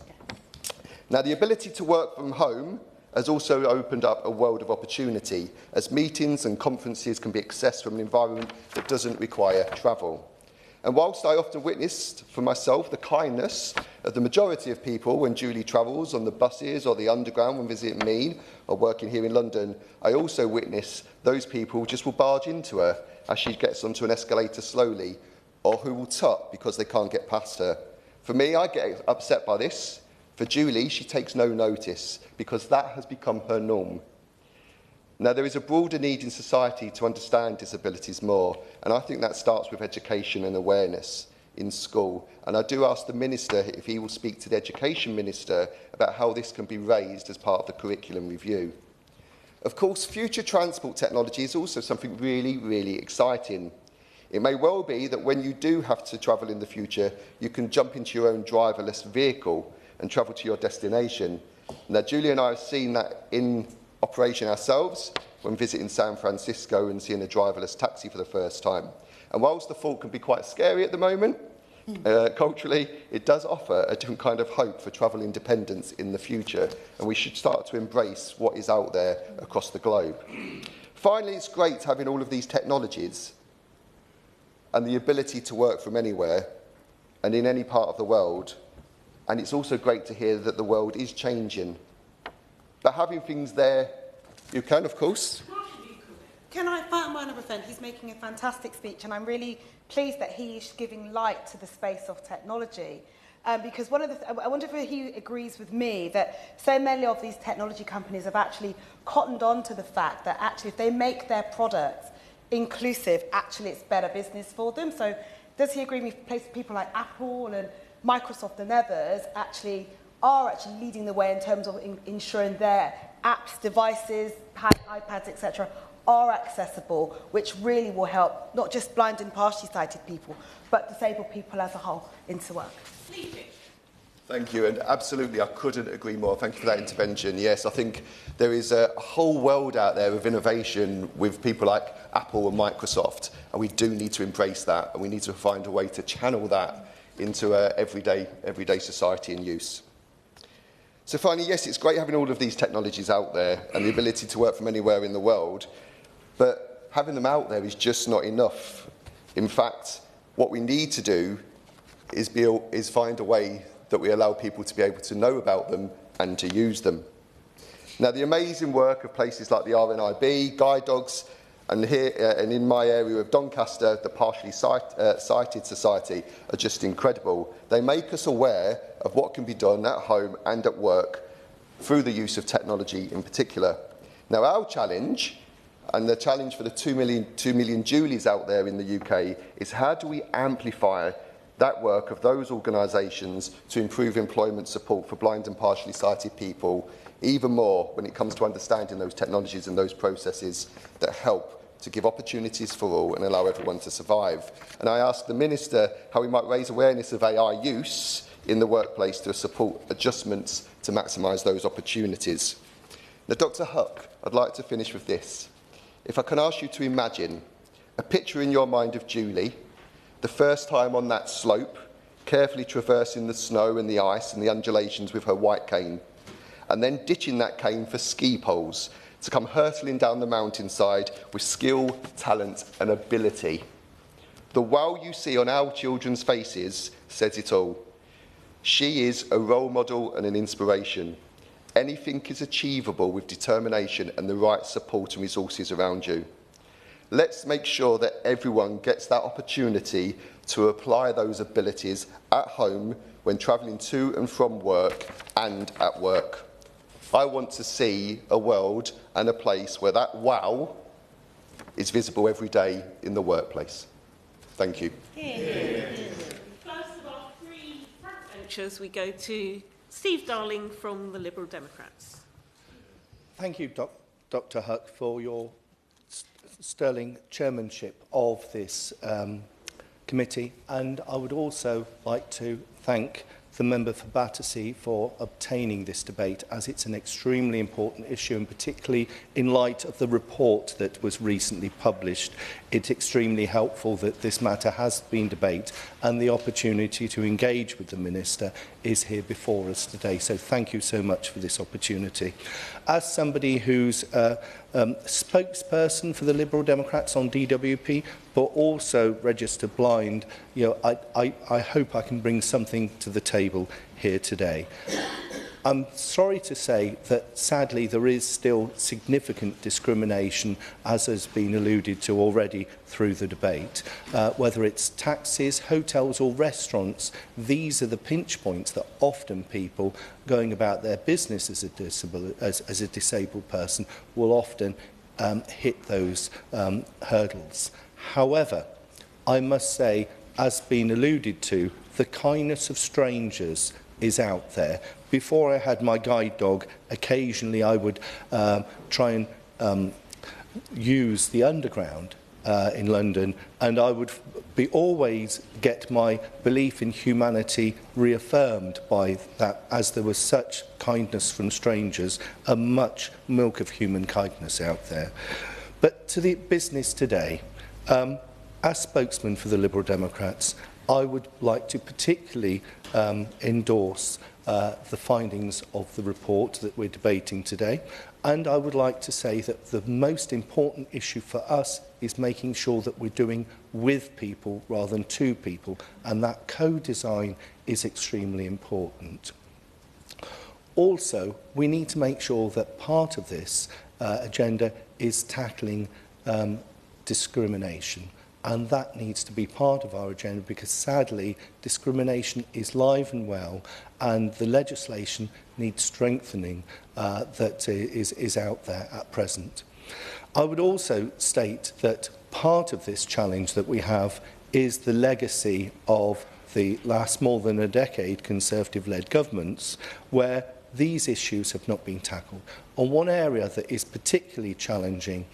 Now, the ability to work from home has also opened up a world of opportunity, as meetings and conferences can be accessed from an environment that doesn't require travel. And whilst I often witnessed for myself the kindness of the majority of people when Julie travels on the buses or the underground when visiting me or working here in London, I also witness those people just will barge into her as she gets onto an escalator slowly, or who will tut because they can't get past her. For me, I get upset by this. For Julie, she takes no notice because that has become her norm. Now, there is a broader need in society to understand disabilities more, and I think that starts with education and awareness in school. And I do ask the Minister if he will speak to the Education Minister about how this can be raised as part of the curriculum review. Of course, future transport technology is also something really, really exciting. It may well be that when you do have to travel in the future, you can jump into your own driverless vehicle and travel to your destination. Now, Julie and I have seen that in operation ourselves when visiting San Francisco and seeing a driverless taxi for the first time. And whilst the thought can be quite scary at the moment, culturally, it does offer a different kind of hope for travel independence in the future, and we should start to embrace what is out there across the globe. Finally, it's great having all of these technologies and the ability to work from anywhere and in any part of the world. And it's also great to hear that the world is changing. But having things there, you can, of course. Can I fight my other friend? He's making a fantastic speech, and I'm really pleased that he's giving light to the space of technology. Because I wonder if he agrees with me that so many of these technology companies have actually cottoned on to the fact that actually if they make their products inclusive, actually it's better business for them. So does he agree with people like Apple and Microsoft and others are actually leading the way in terms of ensuring their apps, devices, iPads, etc., are accessible, which really will help not just blind and partially sighted people, but disabled people as a whole into work. Thank you, and absolutely, I couldn't agree more. Thank you for that intervention. Yes, I think there is a whole world out there of innovation with people like Apple and Microsoft, and we do need to embrace that, and we need to find a way to channel that into everyday society and use. So finally, yes, it's great having all of these technologies out there and the ability to work from anywhere in the world, but having them out there is just not enough. In fact, what we need to do is find a way that we allow people to be able to know about them and to use them. Now, the amazing work of places like the RNIB, Guide Dogs, and here and in my area of Doncaster, the Partially Sighted Society are just incredible. They make us aware of what can be done at home and at work through the use of technology in particular. Now, our challenge, and the challenge for the 2 million Julies out there in the UK, is how do we amplify that work of those organisations to improve employment support for blind and partially sighted people even more when it comes to understanding those technologies and those processes that help to give opportunities for all and allow everyone to survive. And I asked the Minister how we might raise awareness of AI use in the workplace to support adjustments to maximise those opportunities. Now, Dr. HoC, I'd like to finish with this. If I can ask you to imagine a picture in your mind of Julie, the first time on that slope, carefully traversing the snow and the ice and the undulations with her white cane, and then ditching that cane for ski poles to come hurtling down the mountainside with skill, talent and ability. The wow you see on our children's faces says it all. She is a role model and an inspiration. Anything is achievable with determination and the right support and resources around you. Let's make sure that everyone gets that opportunity to apply those abilities at home when travelling to and from work and at work. I want to see a world and a place where that wow is visible every day in the workplace. Thank you. First of our three frontbenchers, we go to Steve Darling from the Liberal Democrats. Thank you, Dr. Huck, for your sterling chairmanship of this committee, and I would also like to thank the member for Battersea for obtaining this debate, as it's an extremely important issue, and particularly in light of the report that was recently published. It's extremely helpful that this matter has been debated, and the opportunity to engage with the Minister is here before us today. So thank you so much for this opportunity. As somebody who's spokesperson for the Liberal Democrats on DWP, but also registered blind, I hope I can bring something to the table here today. I'm sorry to say that, sadly, there is still significant discrimination, as has been alluded to already through the debate. Whether it's taxis, hotels or restaurants, these are the pinch points that often people going about their business as a disabled person will often hit those hurdles. However, I must say, as been alluded to, the kindness of strangers is out there. Before I had my guide dog, occasionally I would try and use the Underground in London, and I would always get my belief in humanity reaffirmed by that, as there was such kindness from strangers and much milk of human kindness out there. But to the business today, as spokesman for the Liberal Democrats, I would like to particularly endorse the findings of the report that we're debating today, and I would like to say that the most important issue for us is making sure that we're doing with people rather than to people, and that co-design is extremely important. Also, we need to make sure that part of this agenda is tackling discrimination. And that needs to be part of our agenda, because sadly discrimination is live and well, and the legislation needs strengthening that is out there at present. I would also state that part of this challenge that we have is the legacy of the last more than a decade Conservative-led governments, where these issues have not been tackled. And one area that is particularly challenging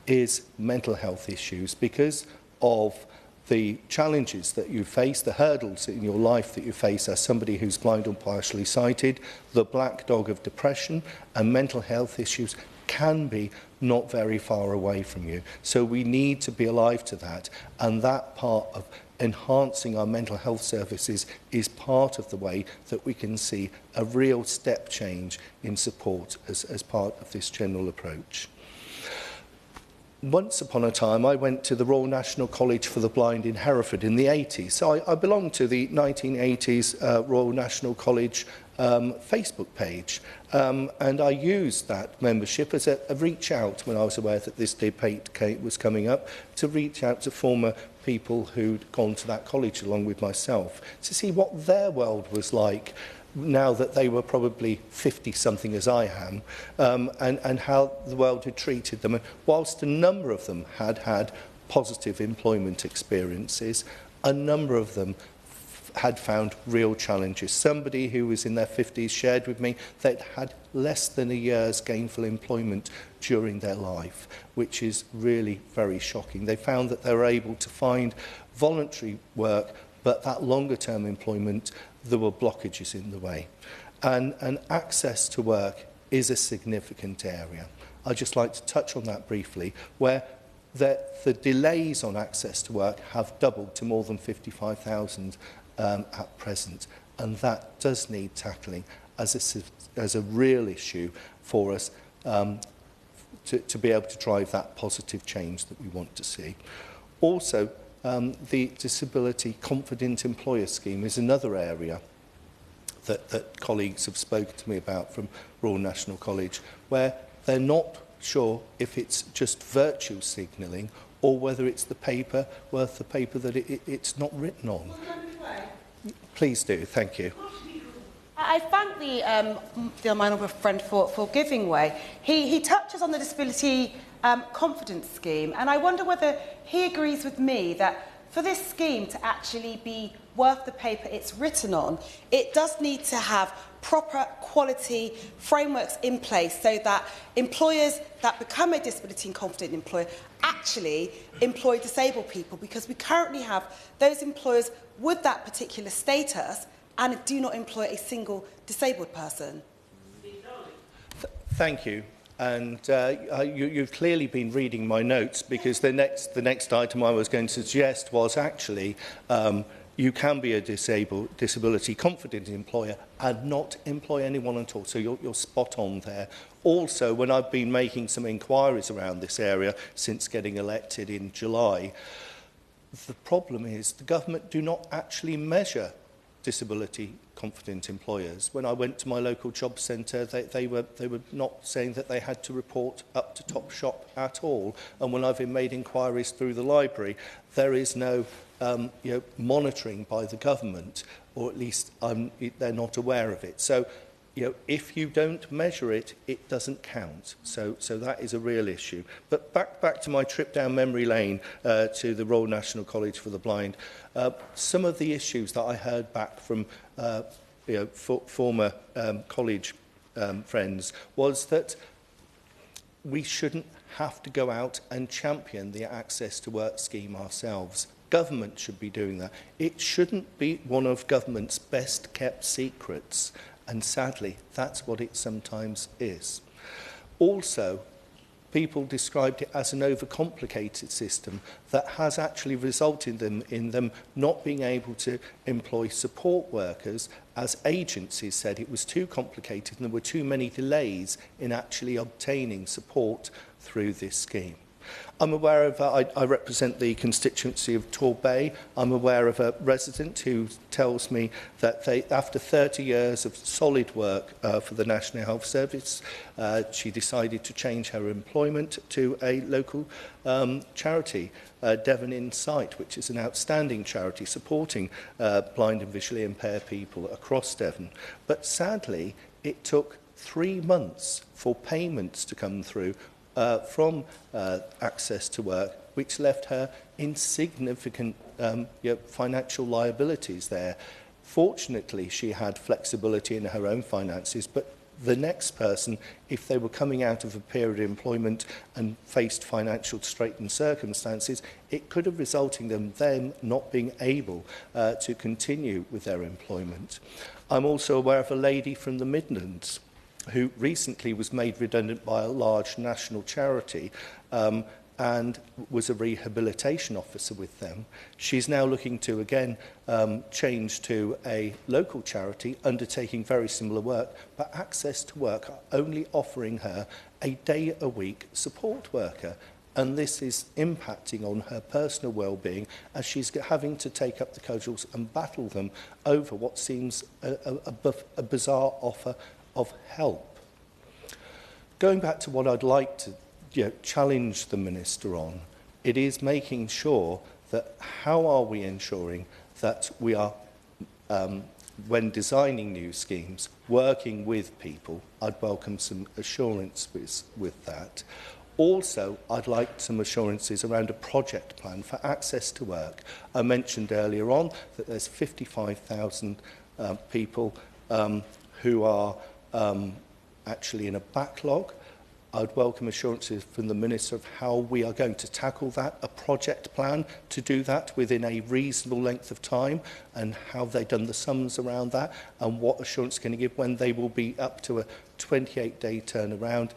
is mental health issues, because of the challenges that you face, the hurdles in your life that you face as somebody who's blind or partially sighted. The black dog of depression and mental health issues can be not very far away from you. So we need to be alive to that, and that part of enhancing our mental health services is part of the way that we can see a real step change in support as part of this general approach. Once upon a time, I went to the Royal National College for the Blind in Hereford in the 80s. So I belonged to the 1980s Royal National College Facebook page. And I used that membership as a reach out when I was aware that this debate was coming up, to reach out to former people who'd gone to that college along with myself, to see what their world was like now that they were probably 50-something as I am, and how the world had treated them. And whilst a number of them had had positive employment experiences, a number of them had found real challenges. Somebody who was in their 50s shared with me that had less than a year's gainful employment during their life, which is really very shocking. They found that they were able to find voluntary work, but that longer-term employment, there were blockages in the way. And access to work is a significant area. I'd just like to touch on that briefly, where the delays on access to work have doubled to more than 55,000 at present, and that does need tackling as a real issue for us to be able to drive that positive change that we want to see. Also, the Disability Confident Employer Scheme is another area that colleagues have spoken to me about from Royal National College, where they're not sure if it's just virtue signalling or whether it's the paper worth the paper that it's not written on. Please do, thank you. I thank my honourable friend for giving way. He touches on the Disability Confidence Scheme, and I wonder whether he agrees with me that for this scheme to actually be worth the paper it's written on, it does need to have proper quality frameworks in place so that employers that become a disability and confident employer actually employ disabled people, because we currently have those employers with that particular status and do not employ a single disabled person. Thank you. And you've clearly been reading my notes, because the next item I was going to suggest was actually you can be a disability confident employer and not employ anyone at all. So you're spot on there. Also, when I've been making some inquiries around this area since getting elected in July, the problem is the government do not actually measure disability confident employers. When I went to my local job centre, they were not saying that they had to report up to top shop at all. And when I've made inquiries through the library, there is no monitoring by the government, or at least they're not aware of it. So, if you don't measure it, it doesn't count. So that is a real issue. But back to my trip down memory lane to the Royal National College for the Blind. Some of the issues that I heard back from former college friends was that we shouldn't have to go out and champion the Access to Work scheme ourselves. Government should be doing that. It shouldn't be one of government's best kept secrets. And sadly, that's what it sometimes is. Also, people described it as an overcomplicated system that has actually resulted in them not being able to employ support workers, as agencies said it was too complicated and there were too many delays in actually obtaining support through this scheme. I'm aware of, I represent the constituency of Torbay. I'm aware of a resident who tells me that after 30 years of solid work for the National Health Service, she decided to change her employment to a local charity, Devon Insight, which is an outstanding charity supporting blind and visually impaired people across Devon. But sadly, it took 3 months for payments to come through from Access to Work, which left her in significant financial liabilities there. Fortunately, she had flexibility in her own finances, but the next person, if they were coming out of a period of employment and faced financial straitened circumstances, it could have resulted in them not being able to continue with their employment. I'm also aware of a lady from the Midlands who recently was made redundant by a large national charity and was a rehabilitation officer with them. She's now looking to, again, change to a local charity undertaking very similar work, but Access to Work are only offering her a day-a-week support worker. And this is impacting on her personal well-being as she's having to take up the cudgels and battle them over what seems a bizarre offer of help. Going back to what I'd like to challenge the Minister on, it is making sure that how are we ensuring that we are, when designing new schemes, working with people. I'd welcome some assurances with that. Also, I'd like some assurances around a project plan for Access to Work. I mentioned earlier on that there's 55,000 people who are actually in a backlog. I'd welcome assurances from the Minister of how we are going to tackle that, a project plan to do that within a reasonable length of time, and how they've done the sums around that, and what assurance can you give when they will be up to a 28-day turnaround.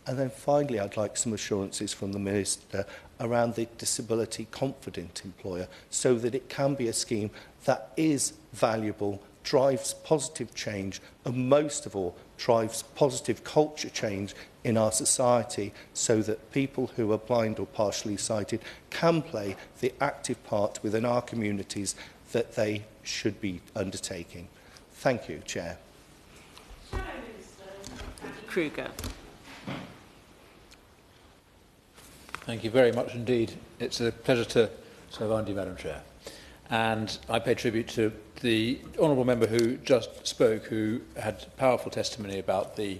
And then finally, I'd like some assurances from the Minister around the disability confident employer, so that it can be a scheme that is valuable, drives positive change, and most of all, drives positive culture change in our society, so that people who are blind or partially sighted can play the active part within our communities that they should be undertaking. Thank you, Chair. Kruger. Thank you very much indeed. It's a pleasure to serve under you, Madam Chair. And I pay tribute to the honourable member who just spoke, who had powerful testimony about the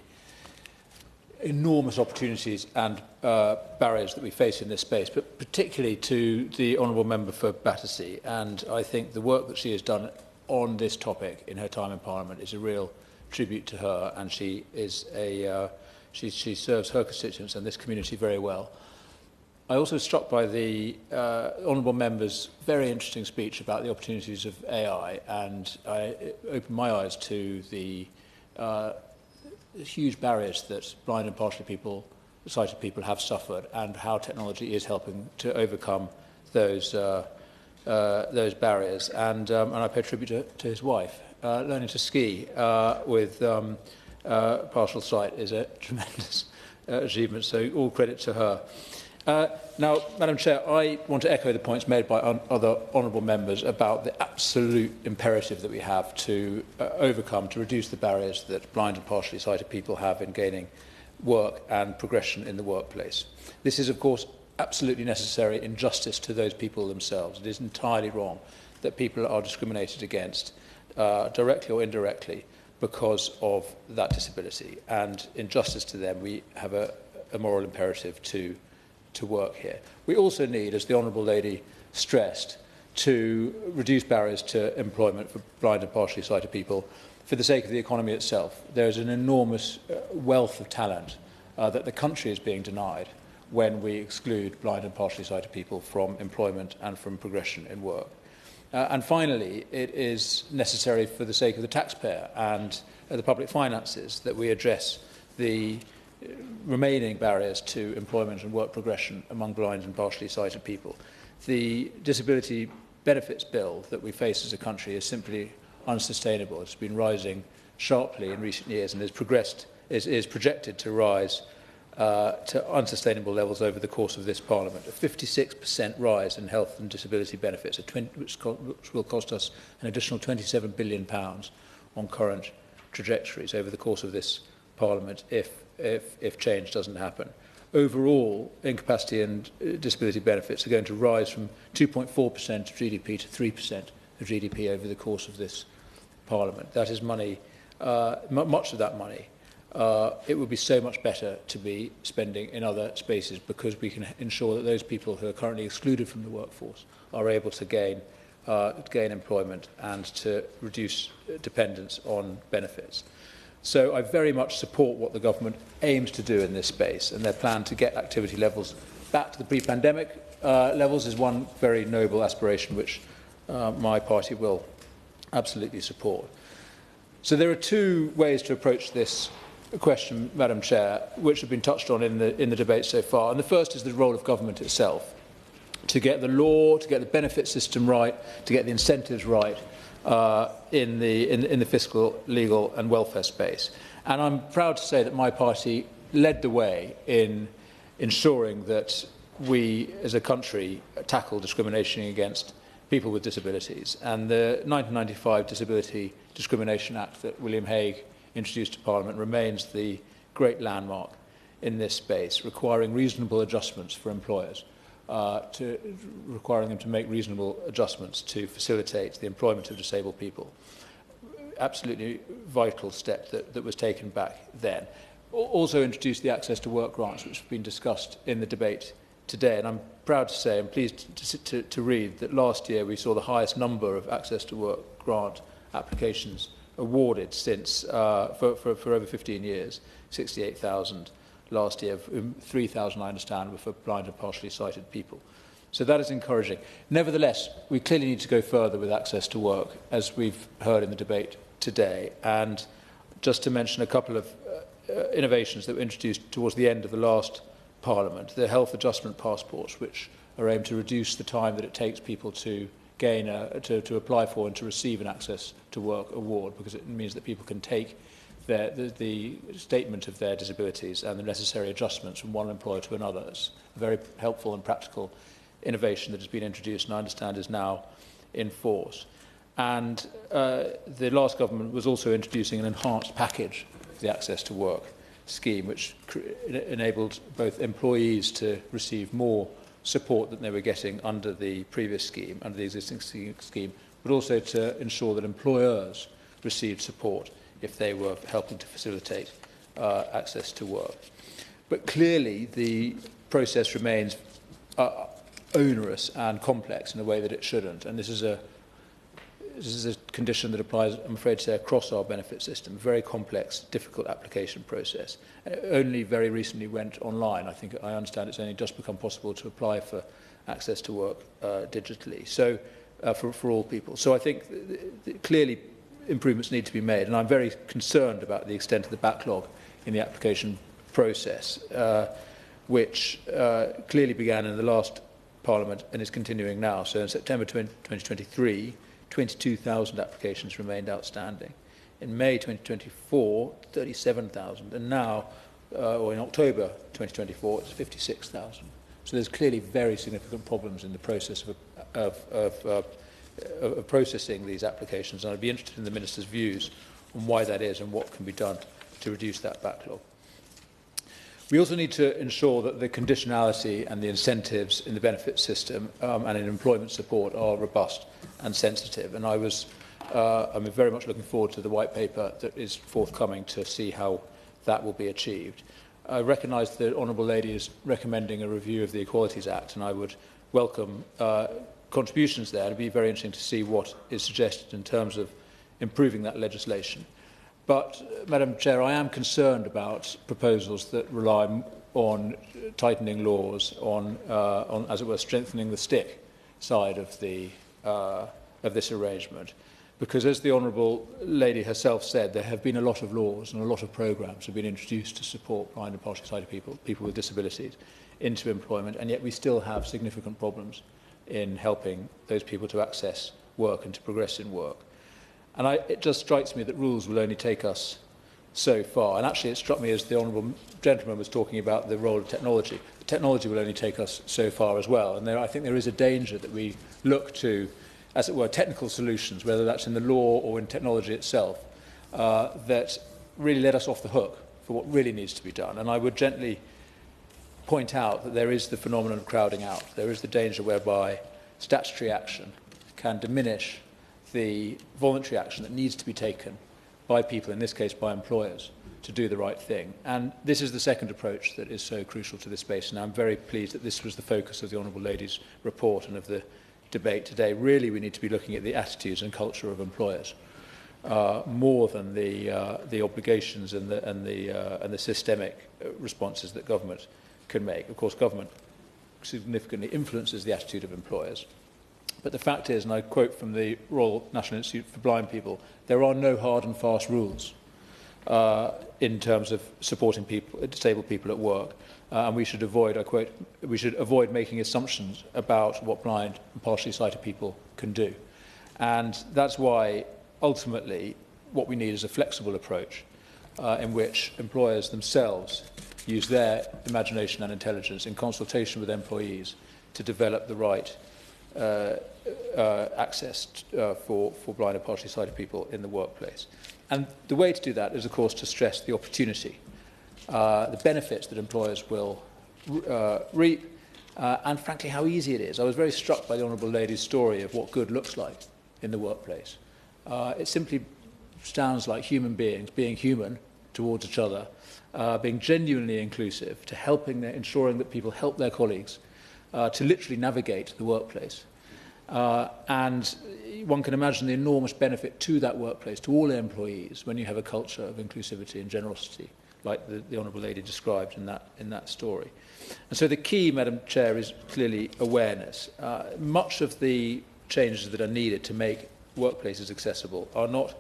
enormous opportunities and barriers that we face in this space, but particularly to the honourable member for Battersea. And I think the work that she has done on this topic in her time in Parliament is a real tribute to her, and she is she serves her constituents and this community very well. I also was struck by the honourable member's very interesting speech about the opportunities of AI, and I opened my eyes to the huge barriers that blind and partially sighted people have suffered, and how technology is helping to overcome those barriers. And I pay tribute to his wife. Learning to ski with partial sight is a tremendous achievement, so all credit to her. Now, Madam Chair, I want to echo the points made by other honourable members about the absolute imperative that we have to overcome, to reduce the barriers that blind and partially sighted people have in gaining work and progression in the workplace. This is, of course, absolutely necessary in justice to those people themselves. It is entirely wrong that people are discriminated against, directly or indirectly, because of that disability. And in justice to them, we have a moral imperative to work here. We also need, as the Honourable Lady stressed, to reduce barriers to employment for blind and partially sighted people for the sake of the economy itself. There is an enormous wealth of talent that the country is being denied when we exclude blind and partially sighted people from employment and from progression in work. And finally, it is necessary for the sake of the taxpayer and the public finances that we address the remaining barriers to employment and work progression among blind and partially sighted people. The Disability Benefits Bill that we face as a country is simply unsustainable. It's been rising sharply in recent years and is projected to rise to unsustainable levels over the course of this Parliament. A 56% rise in health and disability benefits, which will cost us an additional £27 billion on current trajectories over the course of this Parliament if change doesn't happen. Overall, incapacity and disability benefits are going to rise from 2.4% of GDP to 3% of GDP over the course of this Parliament. That is money, much of that money. It would be so much better to be spending in other spaces, because we can ensure that those people who are currently excluded from the workforce are able to gain employment and to reduce dependence on benefits. So I very much support what the government aims to do in this space, and their plan to get activity levels back to the pre-pandemic levels is one very noble aspiration which my party will absolutely support. So there are two ways to approach this question, Madam Chair, which have been touched on in the debate so far. And the first is the role of government itself, to get the law, to get the benefit system right, to get the incentives right in the fiscal, legal and welfare space. And I'm proud to say that my party led the way in ensuring that we, as a country, tackle discrimination against people with disabilities. And the 1995 Disability Discrimination Act that William Hague introduced to Parliament remains the great landmark in this space, requiring reasonable adjustments for employers, requiring them to make reasonable adjustments to facilitate the employment of disabled people. Absolutely vital step that was taken back then. Also introduced the access to work grants, which have been discussed in the debate today. And I'm proud to say, I'm pleased to read that last year we saw the highest number of access to work grant applications awarded since for over 15 years, 68,000 last year, 3,000 I understand were for blind and partially sighted people. So that is encouraging. Nevertheless, we clearly need to go further with access to work, as we've heard in the debate today. And just to mention a couple of innovations that were introduced towards the end of the last Parliament, the health adjustment passports, which are aimed to reduce the time that it takes people to gain to apply for and to receive an Access to Work award, because it means that people can take the statement of their disabilities and the necessary adjustments from one employer to another. It's a very helpful and practical innovation that has been introduced and I understand is now in force. And the last government was also introducing an enhanced package of the Access to Work scheme, which enabled both employees to receive more support than they were getting under the previous scheme, under the existing scheme, but also to ensure that employers received support if they were helping to facilitate access to work. But clearly the process remains onerous and complex in a way that it shouldn't, and this is a condition that applies, I'm afraid to say, across our benefit system. A very complex, difficult application process. It only very recently went online. I understand it's only just become possible to apply for access to work digitally, so for all people. So I think clearly improvements need to be made, and I'm very concerned about the extent of the backlog in the application process, which clearly began in the last Parliament and is continuing now. So in September 2023, 22,000 applications remained outstanding. In May 2024, 37,000, and now, or in October 2024, it's 56,000. So there's clearly very significant problems in the process of processing these applications, and I'd be interested in the Minister's views on why that is and what can be done to reduce that backlog. We also need to ensure that the conditionality and the incentives in the benefit system and in employment support are robust and sensitive. And I'm very much looking forward to the white paper that is forthcoming to see how that will be achieved. I recognise the Honourable Lady is recommending a review of the Equalities Act, and I would welcome contributions there. It would be very interesting to see what is suggested in terms of improving that legislation. But, Madam Chair, I am concerned about proposals that rely on tightening laws, on as it were, strengthening the stick side of this arrangement. Because, as the Honourable Lady herself said, there have been a lot of laws and a lot of programmes have been introduced to support blind and partially sighted people, people with disabilities, into employment, and yet we still have significant problems in helping those people to access work and to progress in work. And it just strikes me that rules will only take us so far. And actually it struck me as the Honourable Gentleman was talking about the role of technology. The technology will only take us so far as well. And I think there is a danger that we look to, as it were, technical solutions, whether that's in the law or in technology itself, that really let us off the hook for what really needs to be done. And I would gently point out that there is the phenomenon of crowding out. There is the danger whereby statutory action can diminish the voluntary action that needs to be taken by people, in this case by employers, to do the right thing. And this is the second approach that is so crucial to this space, and I'm very pleased that this was the focus of the Honourable Lady's report and of the debate today. Really, we need to be looking at the attitudes and culture of employers more than the obligations and the systemic responses that government can make. Of course, government significantly influences the attitude of employers. But the fact is, and I quote from the Royal National Institute for Blind People, there are no hard and fast rules in terms of supporting people, disabled people at work. And we should avoid, I quote, we should avoid making assumptions about what blind and partially sighted people can do. And that's why, ultimately, what we need is a flexible approach in which employers themselves use their imagination and intelligence in consultation with employees to develop the right access for blind and partially sighted people in the workplace. And the way to do that is, of course, to stress the opportunity, the benefits that employers will reap, and frankly, how easy it is. I was very struck by the Honourable Lady's story of what good looks like in the workplace. It simply sounds like human beings being human towards each other, being genuinely inclusive, to ensuring that people help their colleagues to literally navigate the workplace. And one can imagine the enormous benefit to that workplace, to all employees, when you have a culture of inclusivity and generosity, like the Honourable Lady described in that story. And so the key, Madam Chair, is clearly awareness. Much of the changes that are needed to make workplaces accessible are not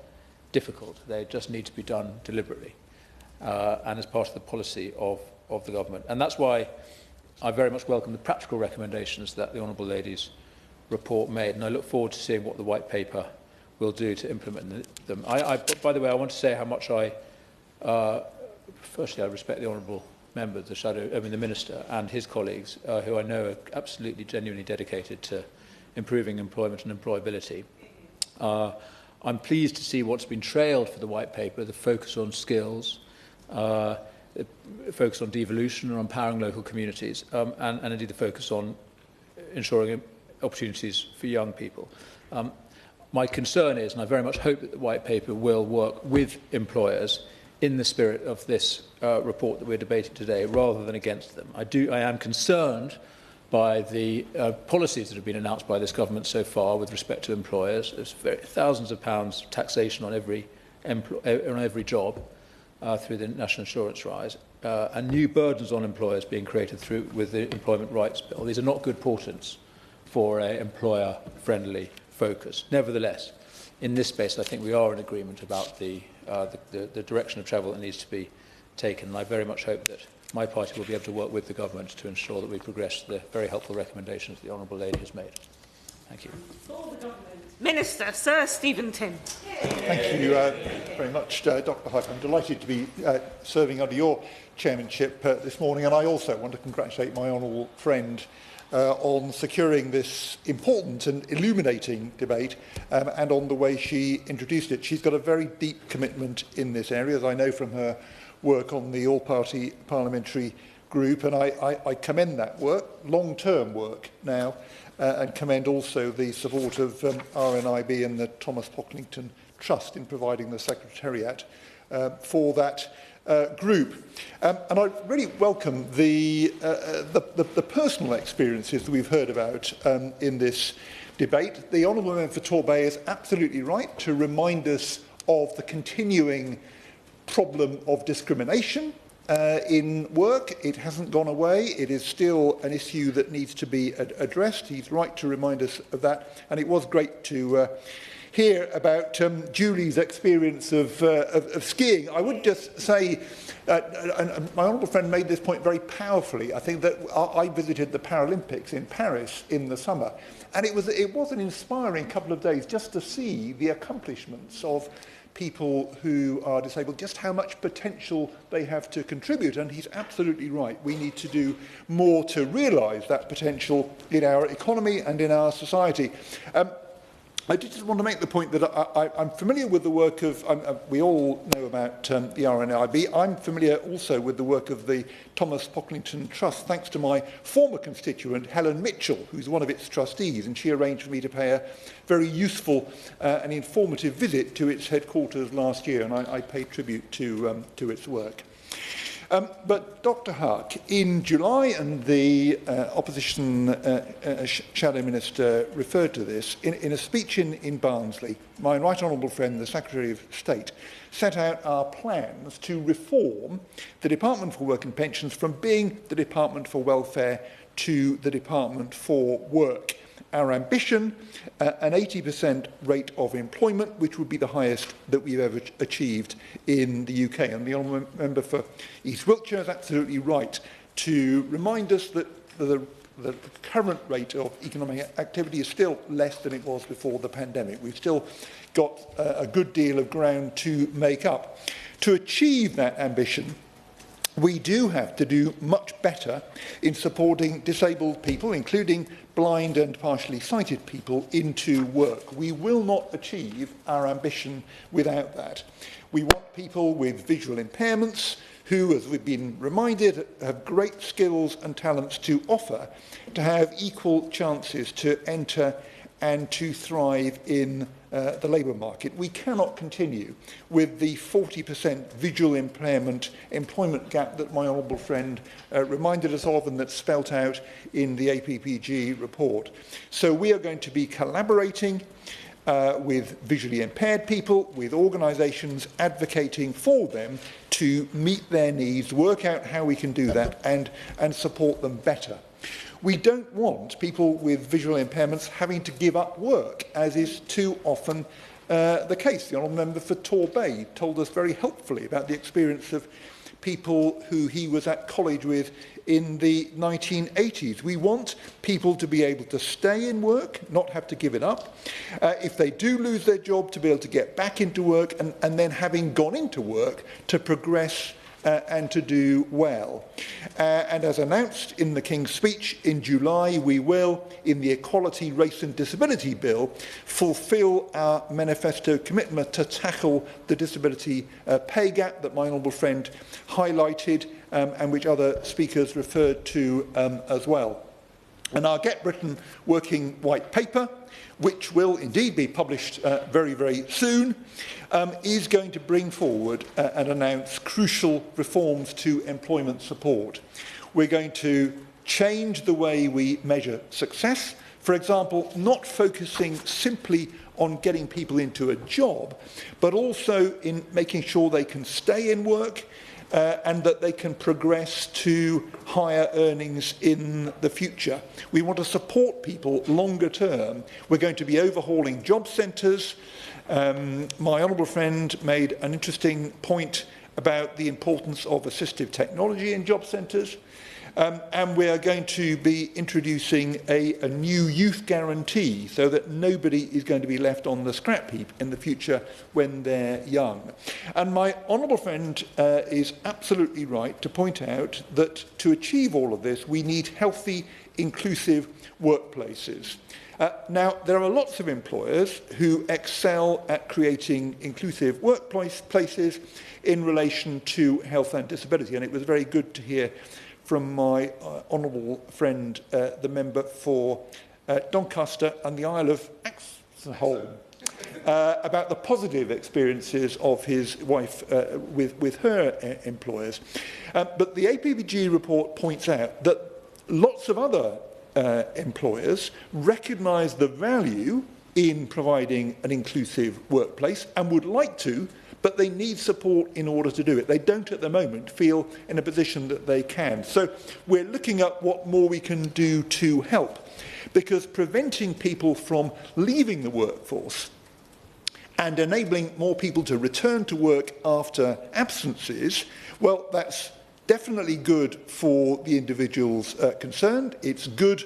difficult. They just need to be done deliberately and as part of the policy of the government. And that's why I very much welcome the practical recommendations that the Honourable Lady's report made, and I look forward to seeing what the white paper will do to implement them. By the way, I want to say how much firstly, I respect the honourable member, the Minister, and his colleagues, who I know are absolutely, genuinely dedicated to improving employment and employability. I'm pleased to see what's been trailed for the white paper, the focus on skills, focus on devolution and on empowering local communities, and indeed the focus on ensuring opportunities for young people. My concern is, and I very much hope that the white paper will work with employers in the spirit of this report that we're debating today, rather than against them. I am concerned by the policies that have been announced by this government so far with respect to employers. There's thousands of pounds taxation on every job through the National Insurance rise, and new burdens on employers being created with the Employment Rights Bill. These are not good portents for an employer-friendly focus. Nevertheless, in this space, I think we are in agreement about the direction of travel that needs to be taken, and I very much hope that my party will be able to work with the government to ensure that we progress the very helpful recommendations the honourable lady has made. Thank you. Minister, Sir Stephen Tim. Thank you very much, Dr. HoC. I'm delighted to be serving under your chairmanship this morning, and I also want to congratulate my honourable friend on securing this important and illuminating debate and on the way she introduced it. She's got a very deep commitment in this area, as I know from her work on the all-party parliamentary group, and I commend that work, long-term work now, and commend also the support of RNIB and the Thomas Pocklington Trust in providing the secretariat for that group. And I really welcome the personal experiences that we've heard about in this debate. The Honourable Member for Torbay is absolutely right to remind us of the continuing problem of discrimination in work. It hasn't gone away. It is still an issue that needs to be addressed. He's right to remind us of that. And it was great to hear about Julie's experience of skiing. I would just say, and my honourable friend made this point very powerfully, I think that I visited the Paralympics in Paris in the summer, and it was an inspiring couple of days just to see the accomplishments of people who are disabled, just how much potential they have to contribute. And he's absolutely right. We need to do more to realise that potential in our economy and in our society. I just want to make the point that I'm familiar with the work of, we all know about the RNIB. I'm familiar also with the work of the Thomas Pocklington Trust, thanks to my former constituent, Helen Mitchell, who's one of its trustees, and she arranged for me to pay a very useful and informative visit to its headquarters last year, and I paid tribute to its work. But Dr. HoC, in July, and the Opposition Shadow Minister referred to this, in a speech in Barnsley, my right honourable friend, the Secretary of State, set out our plans to reform the Department for Work and Pensions from being the Department for Welfare to the Department for Work. Our ambition, an 80% rate of employment, which would be the highest that we've ever achieved in the UK. And the Honourable Member for East Wiltshire is absolutely right to remind us that the current rate of economic activity is still less than it was before the pandemic. We've still got a good deal of ground to make up. To achieve that ambition, we do have to do much better in supporting disabled people, including blind and partially sighted people, into work. We will not achieve our ambition without that. We want people with visual impairments who, as we've been reminded, have great skills and talents to offer, to have equal chances to enter and to thrive in the labour market. We cannot continue with the 40% visual impairment employment gap that my honourable friend reminded us of and that's spelt out in the APPG report. So we are going to be collaborating with visually impaired people, with organisations advocating for them to meet their needs, work out how we can do that and support them better. We don't want people with visual impairments having to give up work, as is too often the case. The Honourable Member for Torbay told us very helpfully about the experience of people who he was at college with in the 1980s. We want people to be able to stay in work, not have to give it up. If they do lose their job, to be able to get back into work and then, having gone into work, to progress and to do well. And as announced in the King's Speech in July, we will, in the Equality, Race and Disability Bill, fulfil our manifesto commitment to tackle the disability pay gap that my honourable friend highlighted and which other speakers referred to as well. And our Get Britain Working White Paper, which will indeed be published very, very soon, is going to bring forward and announce crucial reforms to employment support. We're going to change the way we measure success. For example, not focusing simply on getting people into a job, but also in making sure they can stay in work and that they can progress to higher earnings in the future. We want to support people longer term. We're going to be overhauling job centres. My honourable friend made an interesting point about the importance of assistive technology in job centres. And we are going to be introducing a new youth guarantee so that nobody is going to be left on the scrap heap in the future when they're young. And my honourable friend is absolutely right to point out that to achieve all of this, we need healthy, inclusive workplaces. Now, there are lots of employers who excel at creating inclusive workplaces in relation to health and disability, and it was very good to hear from my honourable friend, the member for Doncaster and the Isle of Axholme, about the positive experiences of his wife with her employers. But the APPG report points out that lots of other employers recognise the value in providing an inclusive workplace and would like to, but they need support in order to do it. They don't at the moment feel in a position that they can. So we're looking at what more we can do to help, because preventing people from leaving the workforce and enabling more people to return to work after absences, well, that's definitely good for the individuals concerned. It's good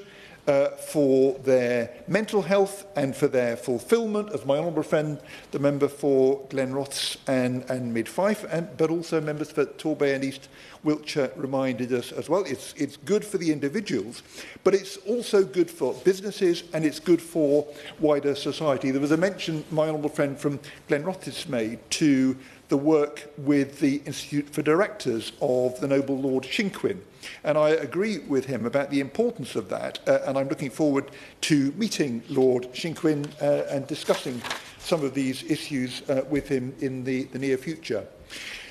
for their mental health and for their fulfilment, as my honourable friend, the member for Glenrothes and Mid-Fife, but also members for Torbay and East Wiltshire reminded us as well. It's good for the individuals, but it's also good for businesses and it's good for wider society. There was a mention my honourable friend from Glenrothes made to the work with the Institute for Directors of the Noble Lord Shinquin. And I agree with him about the importance of that, and I'm looking forward to meeting Lord Shinquin and discussing some of these issues with him in the near future.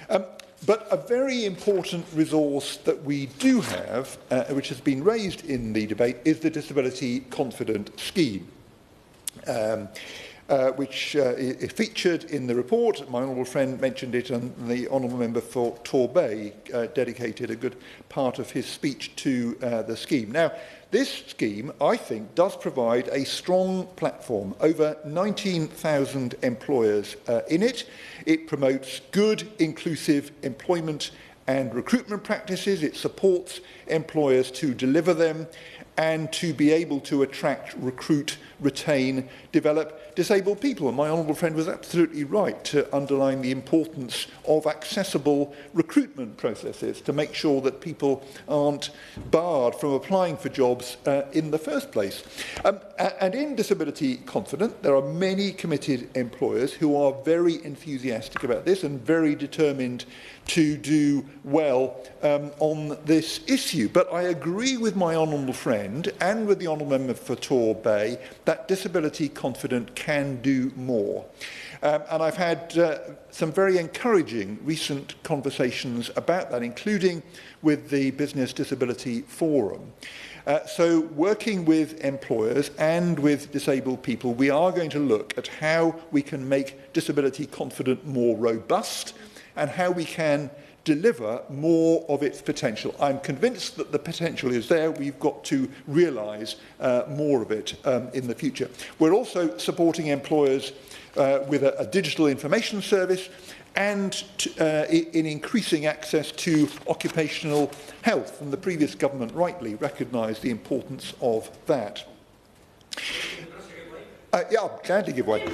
But a very important resource that we do have, which has been raised in the debate, is the Disability Confident Scheme. Which is featured in the report. My honourable friend mentioned it, and the honourable member for Torbay dedicated a good part of his speech to the scheme. Now, this scheme, I think, does provide a strong platform. Over 19,000 employers in it. It promotes good, inclusive employment and recruitment practices. It supports employers to deliver them and to be able to attract, recruit, retain, develop disabled people. And my honourable friend was absolutely right to underline the importance of accessible recruitment processes to make sure that people aren't barred from applying for jobs in the first place. And in Disability Confident, there are many committed employers who are very enthusiastic about this and very determined to do well on this issue. But I agree with my honourable friend and with the honourable member for Torbay that Disability Confident can do more. And I've had some very encouraging recent conversations about that, including with the Business Disability Forum. So working with employers and with disabled people, we are going to look at how we can make Disability Confident more robust and how we can deliver more of its potential. I'm convinced that the potential is there. We've got to realise more of it in the future. We're also supporting employers with a digital information service, and in increasing access to occupational health. And the previous government rightly recognised the importance of that. Yeah, I'm glad to give way.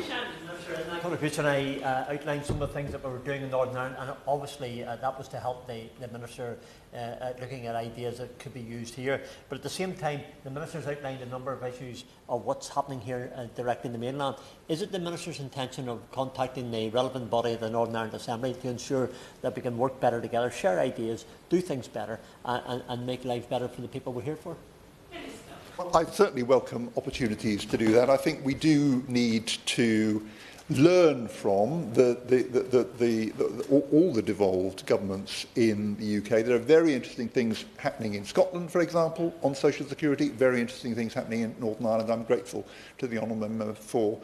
In my contribution, I outlined some of the things that we were doing in Northern Ireland, and obviously that was to help the Minister looking at ideas that could be used here. But at the same time, the Minister's outlined a number of issues of what's happening here directly in the mainland. Is it the Minister's intention of contacting the relevant body of the Northern Ireland Assembly to ensure that we can work better together, share ideas, do things better, and make life better for the people we're here for? Well, I certainly welcome opportunities to do that. I think we do need to learn from all the devolved governments in the UK. There are very interesting things happening in Scotland, for example, on social security, very interesting things happening in Northern Ireland. I'm grateful to the Honourable Member for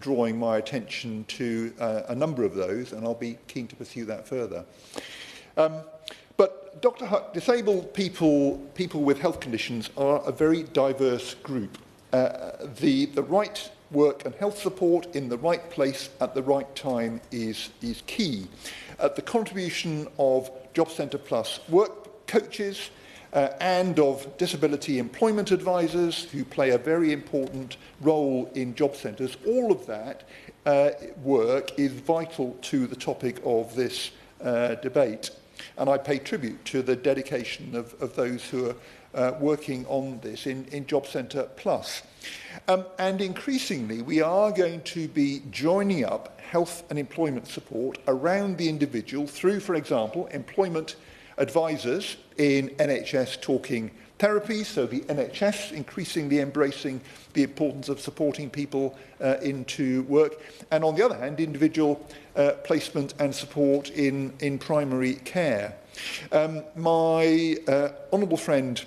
drawing my attention to a number of those, and I'll be keen to pursue that further. But Dr. Huck, disabled people with health conditions are a very diverse group. The right work and health support in the right place at the right time is key. The contribution of Job Centre Plus work coaches and of disability employment advisors who play a very important role in job centres, all of that work is vital to the topic of this debate. And I pay tribute to the dedication of those who are working on this in Job Centre Plus. And increasingly, we are going to be joining up health and employment support around the individual through, for example, employment advisors in NHS talking therapy, so the NHS increasingly embracing the importance of supporting people into work, and on the other hand, individual placement and support in primary care. My honourable friend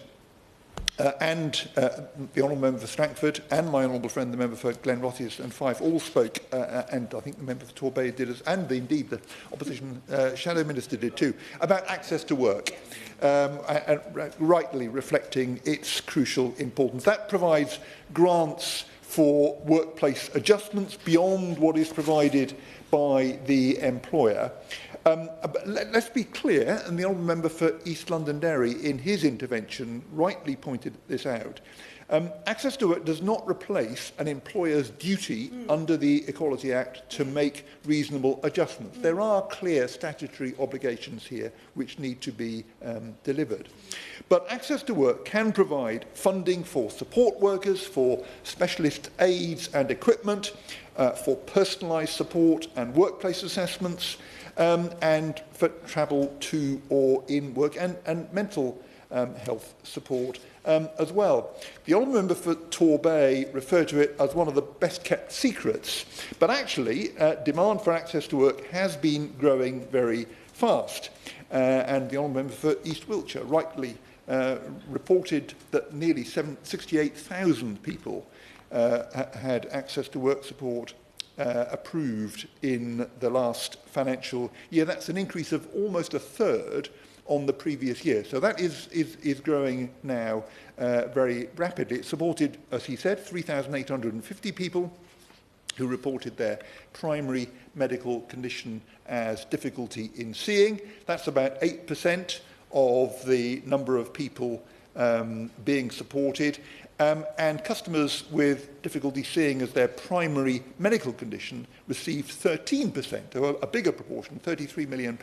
and the Honourable Member for Stratford and my Honourable friend, the Member for Glenrothes and Fife, all spoke, and I think the Member for Torbay did, and indeed the Opposition Shadow Minister did too, about access to work, and rightly reflecting its crucial importance. That provides grants for workplace adjustments beyond what is provided by the employer. But let's be clear, and the Honourable Member for East Londonderry in his intervention rightly pointed this out. Access to work does not replace an employer's duty under the Equality Act to make reasonable adjustments. There are clear statutory obligations here which need to be delivered. But access to work can provide funding for support workers, for specialist aids and equipment, for personalised support and workplace assessments, and for travel to or in work, and mental health support as well. The Honourable Member for Torbay referred to it as one of the best kept secrets, but actually demand for access to work has been growing very fast, and the Honourable Member for East Wiltshire rightly reported that nearly 68,000 people had access to work support approved in the last financial year. That's an increase of almost a third on the previous year. So that is growing now very rapidly. It supported, as he said, 3,850 people who reported their primary medical condition as difficulty in seeing. That's about 8% of the number of people being supported. And customers with difficulty seeing as their primary medical condition received 13%, or a bigger proportion, £33 million,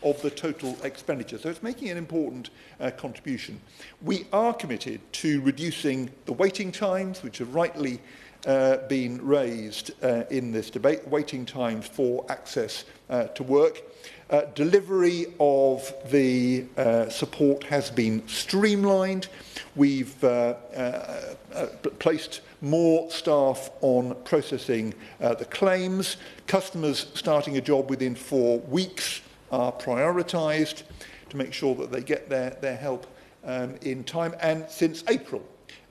of the total expenditure. So it's making an important contribution. We are committed to reducing the waiting times, which have rightly been raised in this debate, waiting times for access to work. Delivery of the support has been streamlined. We've placed more staff on processing the claims. Customers starting a job within 4 weeks are prioritised to make sure that they get their help in time. And since April,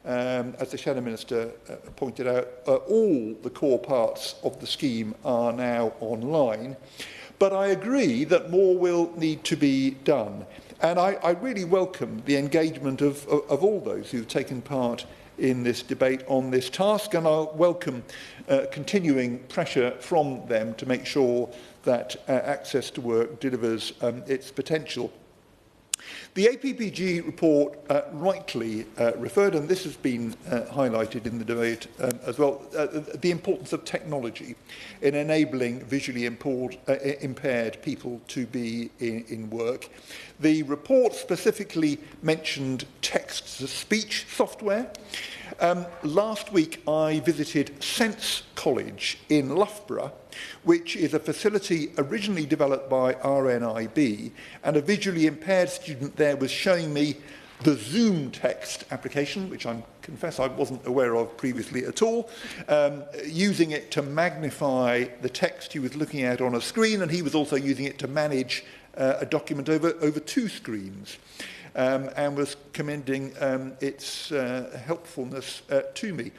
as the Shadow Minister pointed out, all the core parts of the scheme are now online. But I agree that more will need to be done. And I really welcome the engagement of all those who've taken part in this debate on this task, and I welcome continuing pressure from them to make sure that access to work delivers its potential. The APPG report rightly referred, and this has been highlighted in the debate as well, the importance of technology in enabling visually impaired people to be in work. The report specifically mentioned text-to-speech software. Last week I visited Sense College in Loughborough, which is a facility originally developed by RNIB, and a visually impaired student there was showing me the Zoom text application, which I confess I wasn't aware of previously at all, using it to magnify the text he was looking at on a screen, and he was also using it to manage a document over two screens. And was commending its helpfulness to me.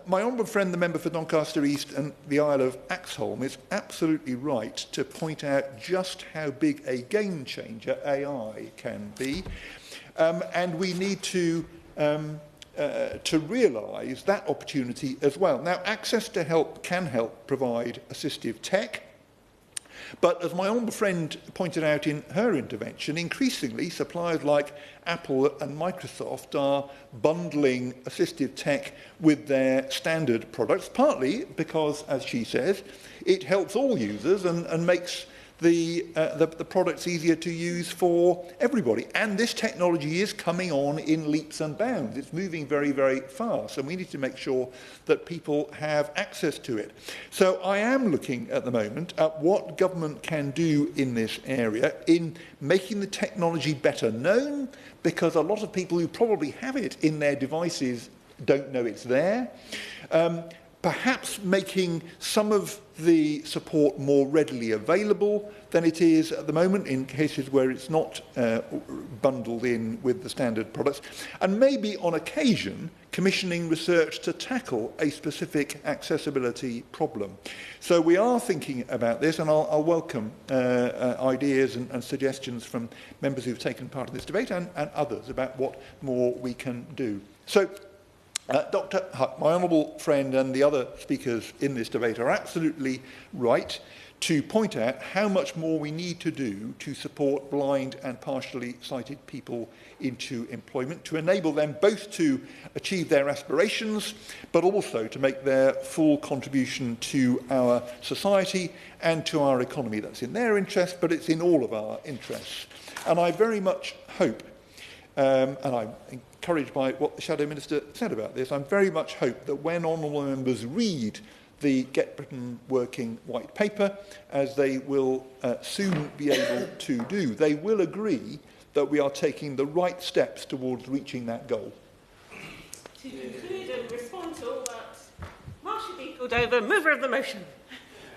My honourable friend, the member for Doncaster East and the Isle of Axholme, is absolutely right to point out just how big a game changer AI can be, and we need to realise that opportunity as well. Now, access to help can help provide assistive tech. But as my honourable friend pointed out in her intervention, increasingly suppliers like Apple and Microsoft are bundling assistive tech with their standard products, partly because, as she says, it helps all users and makes the products easier to use for everybody. And this technology is coming on in leaps and bounds. It's moving very, very fast, and we need to make sure that people have access to it. So I am looking at the moment at what government can do in this area in making the technology better known, because a lot of people who probably have it in their devices don't know it's there. Perhaps making some of the support more readily available than it is at the moment in cases where it's not bundled in with the standard products, and maybe on occasion commissioning research to tackle a specific accessibility problem. So we are thinking about this, and I'll welcome ideas and suggestions from members who've taken part in this debate and others about what more we can do. So Dr. Huck, my honourable friend, and the other speakers in this debate are absolutely right to point out how much more we need to do to support blind and partially sighted people into employment, to enable them both to achieve their aspirations, but also to make their full contribution to our society and to our economy. That's in their interest, but it's in all of our interests. And I very much hope, and I'm encouraged by what the Shadow Minister said about this, I very much hope that when honourable members read the Get Britain Working White Paper, as they will soon be able to do, they will agree that we are taking the right steps towards reaching that goal. To conclude and respond to all that, Marcia B. Cordova, mover of the motion.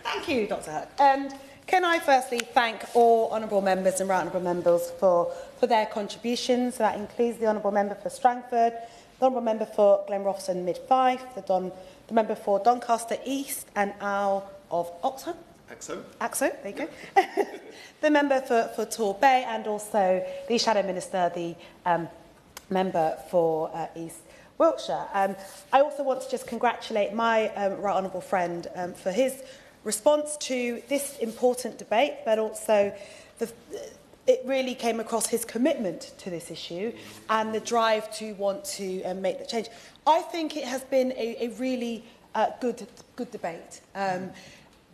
Thank you, Dr. Huck. And can I firstly thank all honourable members and right honourable members for their contributions. That includes the honourable member for Strangford, the honourable member for Glenrothes and Mid-Fife, the member for Doncaster East and Isle of Oxford. Axo, there you go. The member for Torbay, and also the Shadow Minister, the member for East Wiltshire. I also want to just congratulate my right honourable friend for his response to this important debate, but also it really came across his commitment to this issue and the drive to want to make the change. I think it has been a really good debate.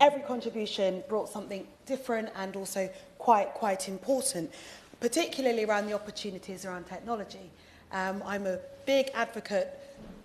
Every contribution brought something different and also quite important, particularly around the opportunities around technology. I'm a big advocate,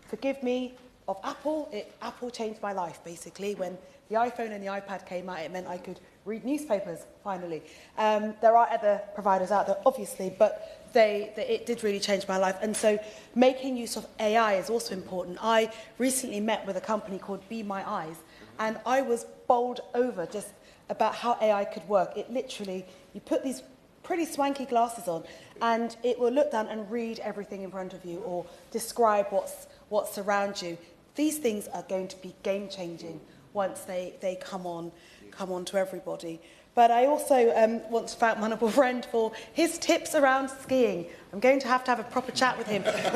forgive me, of Apple. Apple changed my life, basically. When the iPhone and the iPad came out, it meant I could read newspapers, finally. There are other providers out there, obviously, but it did really change my life. And so making use of AI is also important. I recently met with a company called Be My Eyes, and I was bowled over just about how AI could work. It literally, you put these pretty swanky glasses on, and it will look down and read everything in front of you or describe what's around you. These things are going to be game-changing once they come on to everybody. But I also want to thank my honourable friend for his tips around skiing. I'm going to have a proper chat with him because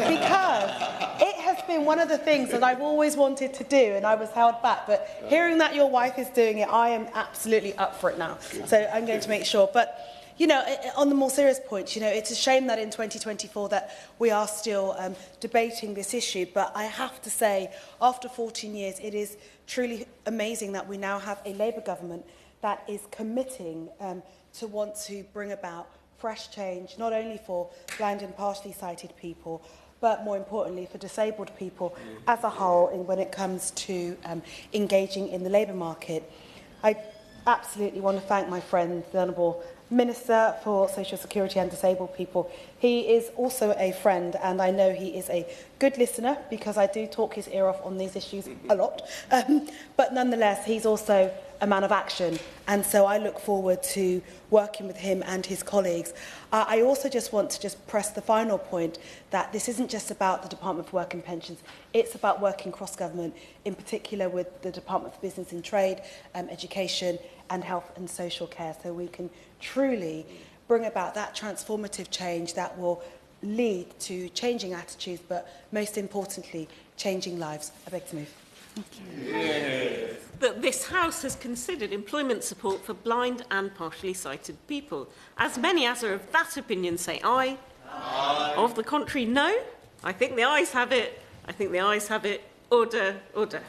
it has been one of the things that I've always wanted to do, and I was held back. But hearing that your wife is doing it, I am absolutely up for it now. So I'm going to make sure. But, you know, on the more serious point, you know, it's a shame that in 2024 that we are still debating this issue. But I have to say, after 14 years, it is truly amazing that we now have a Labour government that is committing to want to bring about fresh change, not only for blind and partially sighted people, but more importantly for disabled people as a whole when it comes to engaging in the labour market. I absolutely want to thank my friend, the Honourable Minister for Social Security and Disabled People. He is also a friend, and I know he is a good listener because I do talk his ear off on these issues a lot. But nonetheless, he's also a man of action, and so I look forward to working with him and his colleagues. I also just want to press the final point that this isn't just about the Department for Work and Pensions, it's about working cross-government, in particular with the Department for Business and Trade, Education and Health and Social Care, so we can truly bring about that transformative change that will lead to changing attitudes, but most importantly, changing lives. I beg to move. That this House has considered employment support for blind and partially sighted people. As many as are of that opinion say aye. Aye. Of the contrary, no. I think the ayes have it. I think the ayes have it. Order, order.